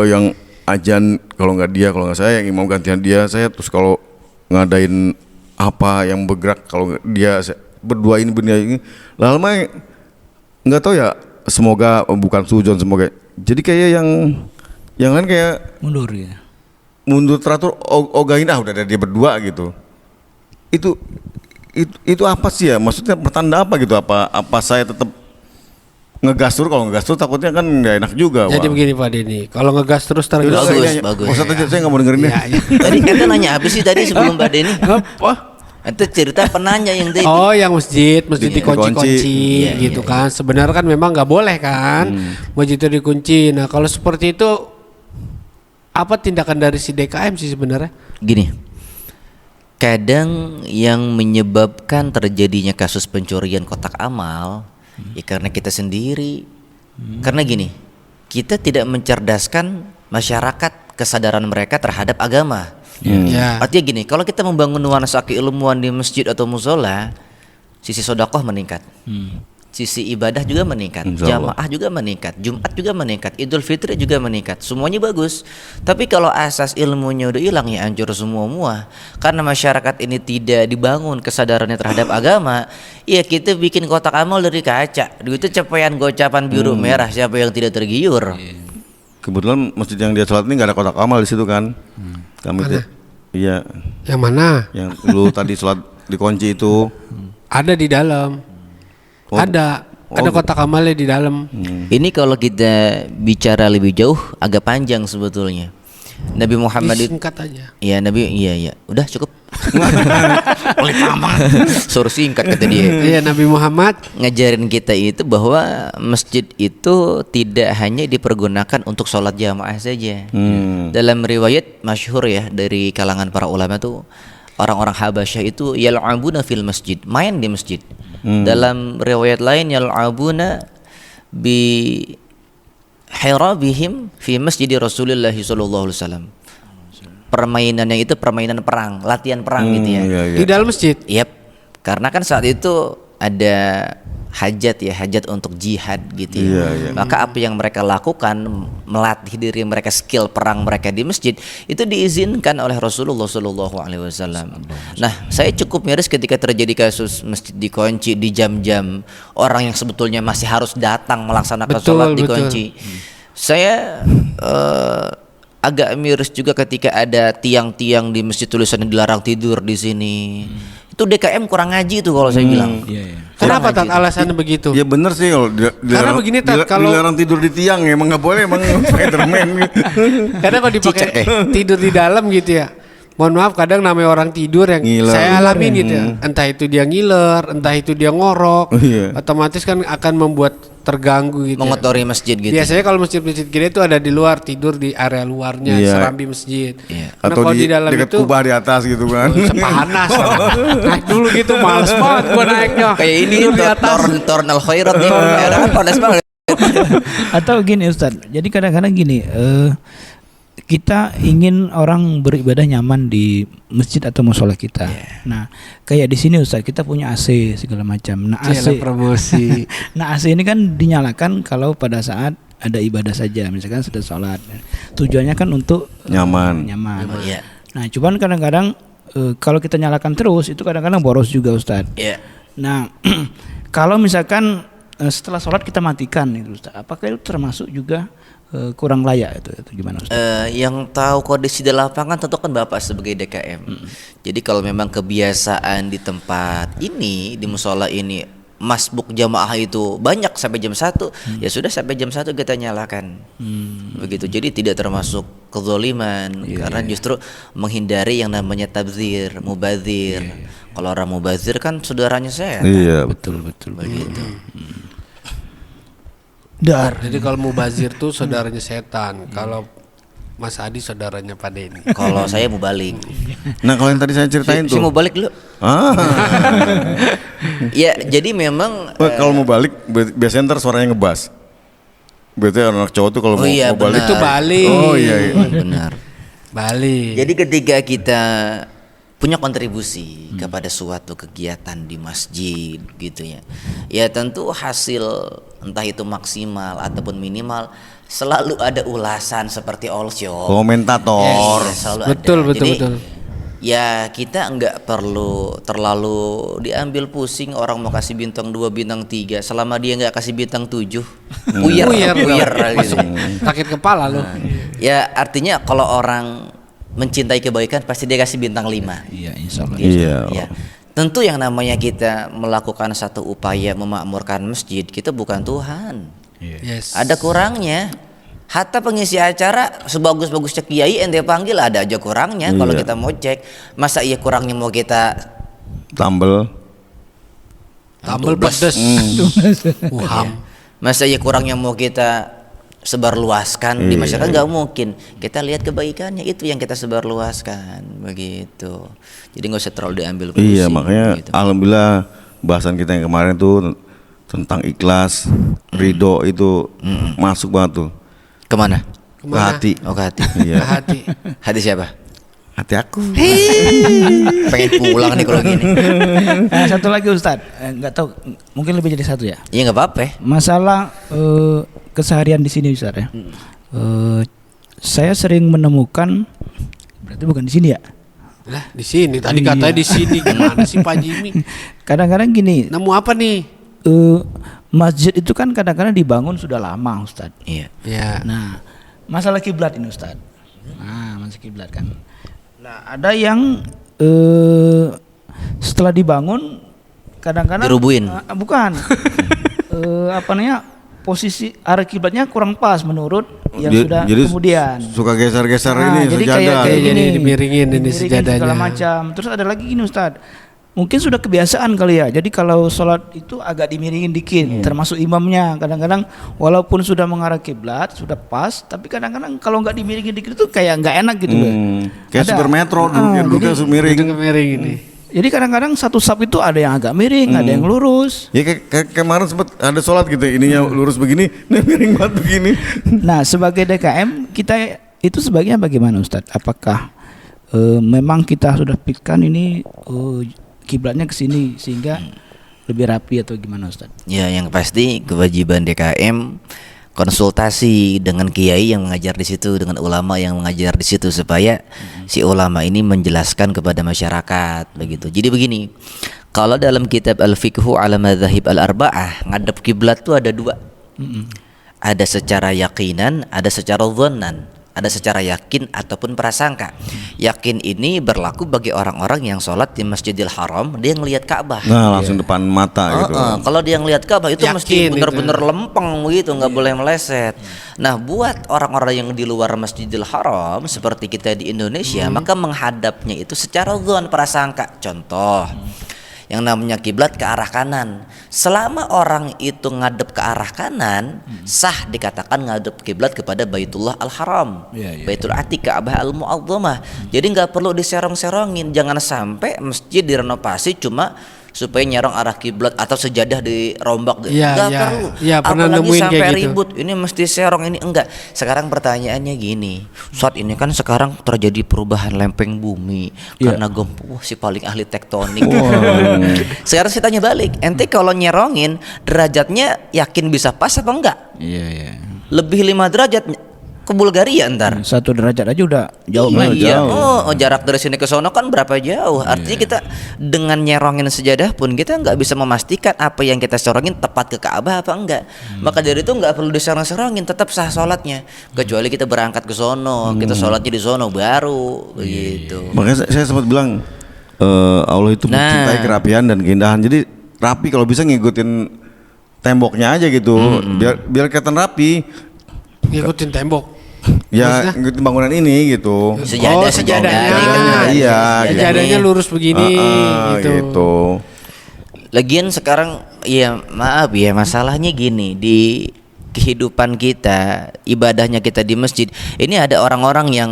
yang ajan kalau nggak dia, kalau nggak saya, yang imam gantian dia, saya terus kalau ngadain apa yang bergerak kalau dia berdua ini benda ini lama nggak tahu ya, semoga bukan sujon, semoga jadi kayak yang kan kayak Mundur ya. mundur teratur ogain udah ada dia berdua gitu. Itu apa sih ya, maksudnya pertanda apa gitu, apa saya tetap ngegas terus, kalau ngegas terus takutnya kan nggak enak juga. Jadi begini Pak Denny, kalau ngegas terus Yaudah, Bagus. Ustaz aja saya nggak mau dengerin deh. Tadi kita nanya apa sih tadi sebelum Mbak Denny? Apa? Itu cerita penanya yang tadi. Oh, yang masjid Iya, dikunci-kunci Iya, gitu iya, kan. Sebenarnya kan memang nggak boleh kan, masjid itu dikunci. Nah kalau seperti itu, apa tindakan dari si DKM sih sebenarnya? Gini, kadang yang menyebabkan terjadinya kasus pencurian kotak amal ya karena kita sendiri. Karena gini, kita tidak mencerdaskan masyarakat, kesadaran mereka terhadap agama. Ya. Artinya gini, kalau kita membangun nuansa keilmuan di masjid atau musola, sisi sodakoh meningkat, sisi ibadah juga meningkat, Insya Allah. jamaah juga meningkat, Jumat juga meningkat, Idul Fitri juga meningkat, semuanya bagus. Tapi kalau asas ilmunya udah hilang ya hancur semua. Karena masyarakat ini tidak dibangun kesadarannya terhadap agama, ya kita bikin kotak amal dari kaca, itu capaian gocapan biru merah, siapa yang tidak tergiur? Kebetulan masjid yang dia sholat ini nggak ada kotak amal di situ kan. Kami iya, Yang mana? yang lu tadi sholat dikunci itu. Ada di dalam. Oh. Ada kotak amalnya di dalam. Ini kalau kita bicara lebih jauh agak panjang sebetulnya. Nabi Muhammad itu Singkat aja. iya Nabi iya udah cukup. Oleh paman. Suruh singkat kata dia. Iya, Nabi Muhammad Ngajarin kita itu bahwa masjid itu tidak hanya dipergunakan untuk sholat jamaah saja. Dalam riwayat masyhur ya dari kalangan para ulama tuh, orang-orang Habasyah itu yal'abuna fil masjid, main di masjid. Dalam riwayat lain yal'abuna bi hirabihim fi masjid Rasulullah sallallahu alaihi wasallam. Permainannya itu permainan perang, latihan perang gitu ya. Iya, iya. di dalam masjid. Yap, karena kan saat itu ada hajat untuk jihad gitu ya. Iya, iya. Maka apa yang mereka lakukan, melatih diri mereka, skill perang mereka di masjid itu diizinkan oleh Rasulullah Shallallahu Alaihi Wasallam. Nah, saya cukup miris ketika terjadi kasus masjid dikunci di jam-jam orang yang sebetulnya masih harus datang melaksanakan Betul, sholat betul. dikunci. Saya agak miris juga ketika ada tiang-tiang di masjid tulisannya dilarang tidur di sini. Itu DKM kurang ngaji tuh kalau saya bilang. Kenapa Kurang Tat ngaji. alasannya begitu? Ya bener sih kalau dilarang, begini, Tat, kalau- dilarang tidur di tiang emang nggak boleh, emang Spiderman. Karena kalau dipakai tidur di dalam gitu ya. Mohon maaf, kadang namanya orang tidur yang Ngiler. saya alamin gitu ya. Entah itu dia ngiler, entah itu dia ngorok, Iya. otomatis kan akan membuat terganggu gitu. Ya. Mengotori masjid gitu. Biasanya kalau masjid-masjid gini itu ada di luar, tidur di area luarnya, Iya. serambi masjid. Iya. Nah, Atau kalau di dalam dekat itu kubah di atas gitu kan. panas. Naik dulu gitu, males banget gua naiknya. Kayak ini Tidur di atas. torn al khairat nih. Ya, kan panas banget. Atau gini Ustaz, jadi kadang-kadang gini, kita ingin orang beribadah nyaman di masjid atau musola kita. Nah, kayak di sini Ustaz, kita punya AC segala macam. Nah, Cila AC promosi. Nah, AC ini kan dinyalakan kalau pada saat ada ibadah saja, misalkan sudah sholat. Tujuannya kan untuk Nyaman. nyaman. Iya. Nah, cuman kadang-kadang kalau kita nyalakan terus itu kadang-kadang boros juga Ustaz. Iya. Nah, kalau misalkan setelah sholat kita matikan itu Ustaz, apakah itu termasuk juga kurang layak itu gimana Ustaz? Yang tahu kondisi di lapangan tentu kan Bapak sebagai DKM. Jadi kalau memang kebiasaan di tempat ini, di musola ini masbuk jamaah itu banyak sampai jam 1, ya sudah sampai jam 1 kita nyalakan. Begitu. Jadi tidak termasuk kezaliman karena justru menghindari yang namanya tabzir, mubazir. Kalau orang mubazir kan saudaranya saya. Iya, Betul begitu. Jadi kalau mubazir tuh saudaranya setan. Kalau Mas Adi saudaranya Pak Denny. Kalau saya mau balik. Nah kalau yang tadi saya ceritain Saya tuh. mau balik dulu. Ah. Ya, jadi memang Wah, kalau mau balik biasanya ntar suaranya ngebas. Berarti anak cowok tuh kalau Oh mau, iya, mau balik benar. Itu balik. Oh iya, iya. benar. Balik. Jadi ketika kita punya kontribusi kepada suatu kegiatan di masjid gitu ya. Ya tentu hasil entah itu maksimal ataupun minimal selalu ada ulasan seperti all show. Komentator. Iya, selalu Betul, ada. betul, Jadi, betul. Ya kita nggak perlu terlalu diambil pusing orang mau kasih bintang 2, bintang 3 selama dia nggak kasih bintang 7. Puyer gitu. Sakit kepala lo. Ya artinya kalau orang mencintai kebaikan pasti dia kasih bintang 5. Iya, insya Allah. Iya. Ya. Tentu yang namanya kita melakukan satu upaya memakmurkan masjid, kita bukan Tuhan. Yes. Ada kurangnya. Hatta pengisi acara sebagus-bagusnya kiai ente panggil ada aja kurangnya. Kalau kita mau cek, masa iya kurangnya mau kita Tambel pedes. Waham. Masa iya kurangnya mau kita sebarluaskan di masyarakat, nggak mungkin. Kita lihat kebaikannya, itu yang kita sebarluaskan begitu. Jadi nggak usah terlalu diambil pusing. Iya, makanya gitu. alhamdulillah bahasan kita yang kemarin tuh tentang ikhlas, ridho itu masuk banget tuh. Kemana? Ke hati. Oh, ke hati. Iya. Hati. Hati siapa? Hati aku. Pengen pulang nih kalau gini. Satu lagi Ustadz, nggak tahu mungkin lebih jadi satu ya. Iya nggak apa-apa. Masalah keseharian di sini Ustadz ya. Saya sering menemukan, berarti bukan di sini ya. Lah di sini tadi katanya di sini, gimana sih Pak Jimmy? Kadang-kadang gini, Nemu apa nih? masjid itu kan kadang-kadang dibangun sudah lama Ustadz. Iya. Ya. Nah, masalah kiblat ini Ustadz. Nah, masalah kiblat kan. Nah, ada yang setelah dibangun kadang-kadang Dirubuhin. Bukan. Apa namanya? Posisi arah kiblatnya kurang pas menurut yang sudah Jadi kemudian. suka geser-geser Nah, ini jadi sejadah. kayak Jadi gini, dimiringin ini dimiringin sejadahnya. segala macam. Terus ada lagi gini Ustadz. Mungkin sudah kebiasaan kali ya. Jadi kalau sholat itu agak dimiringin dikit, termasuk imamnya. Kadang-kadang walaupun sudah mengarah kiblat, sudah pas, tapi kadang-kadang kalau nggak dimiringin dikit itu kayak nggak enak gitu loh. Kayak Ada. super metro duduknya miring. Itu kemiring ini. Jadi kadang-kadang satu saf itu ada yang agak miring, ada yang lurus. Ya kayak kemarin sempat ada sholat gitu, ininya lurus begini, ini miring banget begini. Nah, sebagai DKM kita itu sebaiknya bagaimana Ustadz? Apakah memang kita sudah pikirkan ini kiblatnya ke sini sehingga lebih rapi atau gimana Ustadz? Ya yang pasti kewajiban DKM konsultasi dengan kiai yang mengajar di situ, dengan ulama yang mengajar di situ supaya si ulama ini menjelaskan kepada masyarakat begitu. Jadi begini, kalau dalam kitab Al-Fiqhu ala Madzahib Al-Arba'ah, ngadep kiblat tuh ada 2. Ada secara yakinan, ada secara dhannan. Ada secara yakin ataupun prasangka. Yakin ini berlaku bagi orang-orang yang sholat di Masjidil Haram, dia ngelihat Ka'bah. Nah, langsung depan mata gitu. Kalau dia ngelihat Ka'bah itu Yakin mesti benar-benar lempeng gitu, nggak boleh meleset. Nah, buat orang-orang yang di luar Masjidil Haram seperti kita di Indonesia, maka menghadapnya itu secara dzon, prasangka. Contoh, yang namanya kiblat ke arah kanan. Selama orang itu ngadep ke arah kanan, sah dikatakan ngadep kiblat kepada Baitullah Al-Haram, Baitul Atiq, Ka'bah Al-Mu'azzamah. Jadi nggak perlu diserong-serongin. Jangan sampai masjid direnovasi cuma supaya nyerong arah kiblat atau sejadah dirombak. Iya, Nggak iya. perlu. Iya, pernah Apalagi nemuin sampai kayak gitu. ribut. Ini mesti serong, ini enggak. Sekarang pertanyaannya gini, saat ini kan sekarang terjadi perubahan lempeng bumi karena gempa. Wah, si paling ahli tektonik. Sekarang saya tanya balik, ente kalau nyerongin derajatnya yakin bisa pas apa enggak? Iya, iya. Lebih 5 derajat ke Bulgaria ntar. 1 derajat aja udah jauh banget. Iya. Oh, jarak dari sini ke sono kan berapa jauh? Artinya kita dengan nyerongin sejadah pun kita nggak bisa memastikan apa yang kita serongin tepat ke Ka'bah apa enggak. Maka dari itu nggak perlu diserong-serongin, tetap sah sholatnya. Kecuali kita berangkat ke sono, kita sholatnya di sono baru begitu. Makanya saya sempat bilang Allah itu mencintai kerapian dan keindahan. Jadi rapi kalau bisa ngikutin temboknya aja gitu. Biar kelihatan rapi. Ngikutin tembok. Ya ngikutin bangunan ini gitu. Sejadahnya. Iya, Sejadahnya lurus begini gitu. Lagian sekarang ya maaf ya, masalahnya gini, di kehidupan kita, ibadahnya kita di masjid, ini ada orang-orang yang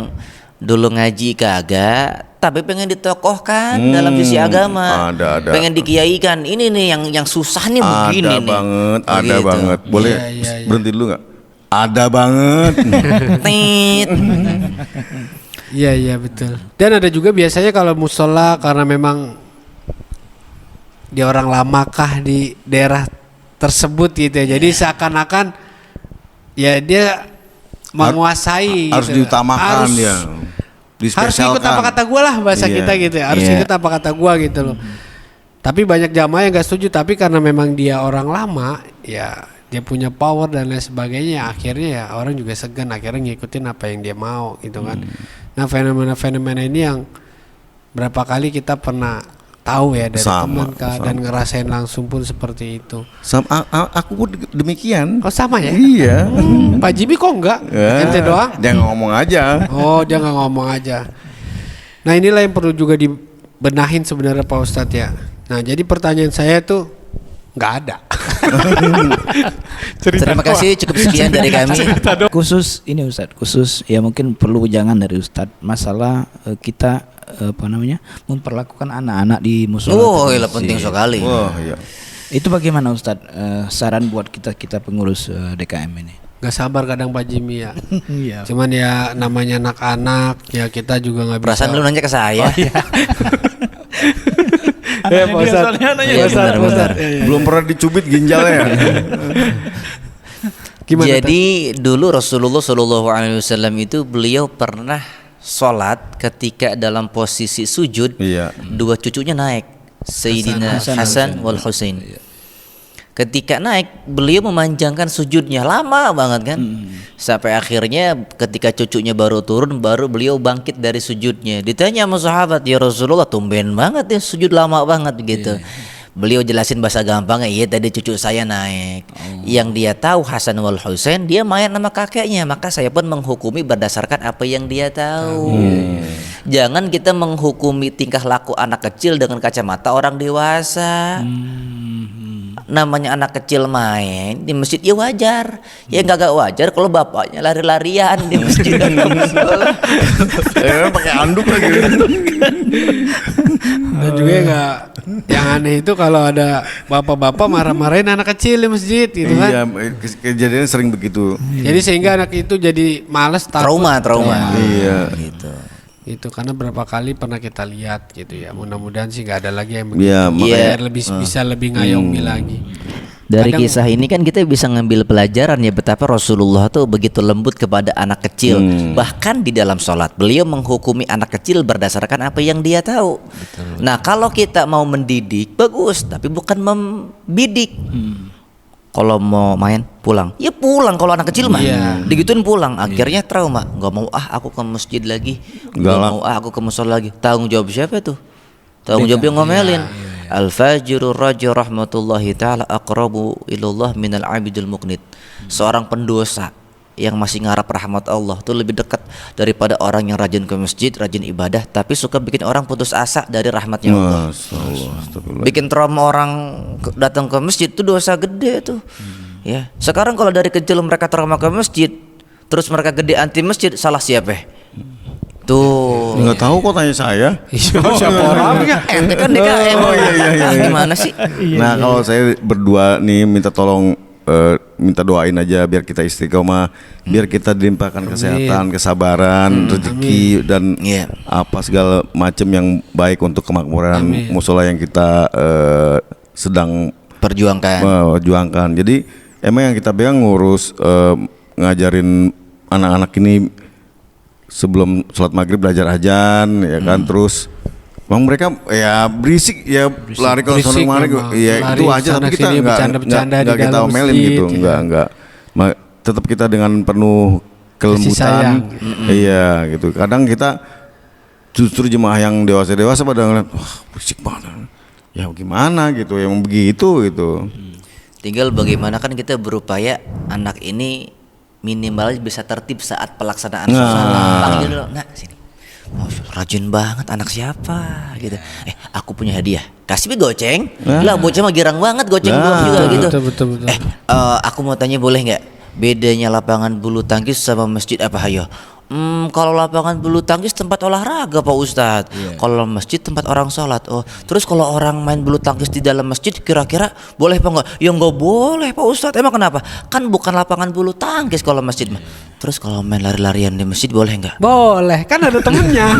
dulu ngaji kagak tapi pengen ditokohkan dalam sisi agama. Ada. Pengen dikiaikan. Ini nih yang susah nih begini nih. Ada Begitu. banget. Boleh Iya. berhenti dulu nggak? Ada banget. Tit. Iya betul. Dan ada juga biasanya kalau musola karena memang dia orang lama kah di daerah tersebut gitu ya. Jadi seakan-akan ya dia menguasai Harus gitu. diutamakan Harus ya. harus ikut apa kata gua lah bahasa Iya. kita gitu ya. Harus Iya. ikut apa kata gua gitu loh. Tapi banyak jamaah yang gak setuju. Tapi karena memang dia orang lama, ya dia punya power dan lain sebagainya. Akhirnya ya orang juga segan. Akhirnya ngikutin apa yang dia mau gitu kan. Nah fenomena-fenomena ini yang berapa kali kita pernah tahu ya dari Sama, teman Kak, dan ngerasain langsung pun seperti itu. Aku pun demikian. Oh sama ya? Iya. Pak Jimmy kok enggak? Ya, Ente doang? Jangan ngomong aja. Oh dia nggak ngomong aja. Nah inilah yang perlu juga dibenahin sebenarnya Pak Ustadz ya. Nah jadi pertanyaan saya tuh nggak ada. Terima kasih, cukup sekian dari kami. Khusus ini Ustadz, khusus ya mungkin perlu jangan dari Ustadz masalah kita memperlakukan anak-anak di musola. Oh, terus. iya penting Iya. sekali. Wah, iya. Itu bagaimana Ustadz saran buat kita pengurus DKM ini? Nggak sabar kadang Pak Jimmy ya. Iya. Cuman ya namanya anak-anak ya kita juga nggak bisa. Perasaan belum nanya ke saya. Ya Pak Ustadz. Iya, benar-benar. Belum pernah dicubit ginjalnya. Gimana? Jadi dulu Rasulullah Shallallahu Alaihi Wasallam itu beliau pernah sholat ketika dalam posisi sujud, Iya. dua cucunya naik, Sayyidina Hasan wal Husain. Ketika naik, beliau memanjangkan sujudnya lama banget kan, sampai akhirnya ketika cucunya baru turun, baru beliau bangkit dari sujudnya. Ditanya sama sahabat, ya Rasulullah, tumben banget ya sujud lama banget gitu. Beliau jelasin bahasa gampangnya, iya tadi cucu saya naik. Yang dia tahu Hasan wal Husain, dia main sama kakeknya, maka saya pun menghukumi berdasarkan apa yang dia tahu. Jangan kita menghukumi tingkah laku anak kecil dengan kacamata orang dewasa. Namanya anak kecil main di masjid ya wajar. Ya gak wajar kalau bapaknya lari-larian di masjid atau musola. Pakai anduk lagi. Dan juga nggak. Yang aneh itu kalau ada bapak-bapak marah-marahin anak kecil di masjid gitu kan. Iya, kejadiannya sering begitu. Jadi sehingga anak itu jadi malas takut. Trauma. Iya. Gitu. Itu karena berapa kali pernah kita lihat gitu ya. Mudah-mudahan sih nggak ada lagi yang Iya, begitu. makanya- Biar lebih bisa lebih ngayomi lagi. Dari Kadang- kisah ini kan kita bisa ngambil pelajaran ya betapa Rasulullah tuh begitu lembut kepada anak kecil. Bahkan di dalam sholat beliau menghukumi anak kecil berdasarkan apa yang dia tahu. Nah kalau kita mau mendidik bagus, tapi bukan membidik. Kalau mau main pulang, ya pulang kalau anak kecil mah. Iya. Digituin pulang, akhirnya trauma. Gak mau aku ke masjid lagi, gak Galak. mau aku ke musola lagi. Tanggung jawab siapa tuh? Tanggung jawab yang ngomelin. Al-fajiru raja rahmatullahi ta'ala aqrabu ilallah minal abidul muqnit. Seorang pendosa yang masih ngarap rahmat Allah tuh lebih dekat daripada orang yang rajin ke masjid, rajin ibadah, tapi suka bikin orang putus asa dari rahmatnya Allah. Masya Allah, astagfirullah. Bikin trauma orang datang ke masjid itu dosa gede tuh. Ya, sekarang kalau dari kecil mereka trauma ke masjid, terus mereka gede anti masjid, salah siapa? Tuh. Nggak tahu kok tanya saya. Siapa orangnya? Ente kan DKM. Oh, iya. Gimana sih? Nah, kalau saya berdua nih minta tolong minta doain aja biar kita istiqomah, biar kita dilimpahkan kesehatan, kesabaran, rezeki dan Iya. apa segala macam yang baik untuk kemakmuran musola yang kita sedang Perjuangkan. juangkan. Jadi emang yang kita pegang ngurus ngajarin anak-anak ini sebelum sholat maghrib belajar ajan ya kan, terus emang mereka ya berisik ya lari ke sana Berisik kemari memang. ya Lari itu aja, sana tapi kita sini, nggak bercanda-bercanda di kita dalam omelin masjid, gitu, ya. nggak tetap kita dengan penuh kelembutan. sayang. Iya gitu. Kadang kita justru jemaah yang dewasa pada ngeliat wah berisik banget. Ya gimana gitu, emang begitu gitu. Tinggal bagaimana kan kita berupaya anak ini minimal bisa tertib saat pelaksanaan sholat. Panggil dulu, nak sini. Oh, rajin banget anak siapa gitu. Aku punya hadiah. Kasih goceng. Lah bocah mah girang banget goceng gua juga gitu. Betul. Aku mau tanya boleh nggak? Bedanya lapangan bulu tangkis sama masjid apa hayo? Kalau lapangan bulu tangkis tempat olahraga Pak Ustadz. Kalau masjid tempat orang sholat. Oh, terus kalau orang main bulu tangkis di dalam masjid kira-kira boleh apa enggak? Ya enggak boleh Pak Ustadz. Emang kenapa? Kan bukan lapangan bulu tangkis kalau masjid mah. Terus kalau main lari-larian di masjid boleh nggak? Boleh, kan ada temennya.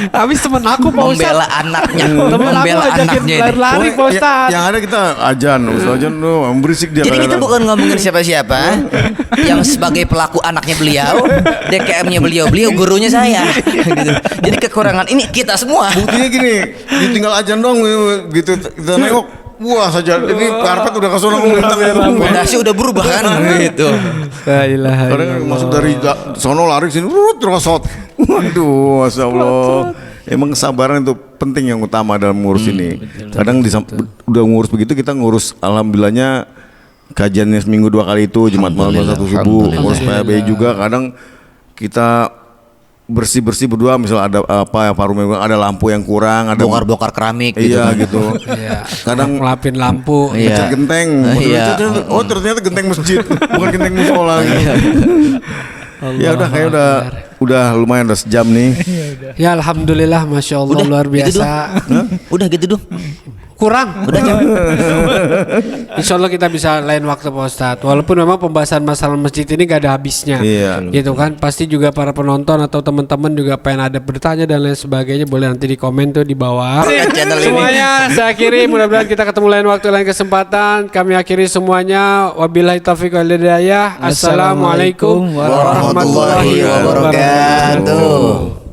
Habis temen aku Pak Ustadz. Membela anaknya, Temen aku membela ajakin anaknya ini. lari-lari Pak Ustadz. Yang ada kita ajan, ajan tuh berisik dia. Jadi kita kadang-kadang. bukan ngomongin siapa-siapa, yang sebagai pelaku anaknya beliau, DKM-nya beliau gurunya saya. Gitu. Jadi kekurangan ini kita semua. Buktinya gini, ditinggal ajan dong gitu kita nengok. Wah saja ini karpet udah kesana Fondasi udah berubah kan gitu. La ilaha Kadang illallah. masuk dari sono lari sini, terosot. Waduh, masya Allah. Emang kesabaran itu penting yang utama dalam ngurus ini. Kadang udah ngurus begitu kita ngurus, alhamdulillahnya kajiannya seminggu 2 kali itu, Jumat malam dan Sabtu subuh. Ngurus PAB juga. Kadang kita bersih berdua, misal ada apa parumnya ada lampu yang kurang, ada Bongkar-bongkar keramik gitu. iya gitu. Iya. Kadang Ngelapin lampu. Iya. ngecat genteng. Iya. Oh ternyata genteng masjid, bukan genteng musola. Ya udah kayak udah lumayan udah sejam nih. Ya alhamdulillah, masya Allah, Udah, luar gitu biasa. Udah gitu dong. Kurang. Udah jam. Insya Allah kita bisa lain waktu Pak Ustadz. Walaupun memang pembahasan masalah masjid ini gak ada habisnya. Iya. Gitu kan. Pasti juga para penonton atau teman-teman juga pengen ada bertanya dan lain sebagainya. Boleh nanti di komen tuh di bawah. Channel ini. Semuanya saya akhiri. Mudah-mudahan kita ketemu lain waktu, lain kesempatan. Kami akhiri semuanya. Wabillahi taufiq wal hidayah. Assalamualaikum warahmatullahi Warahmatullahi wabarakatuh.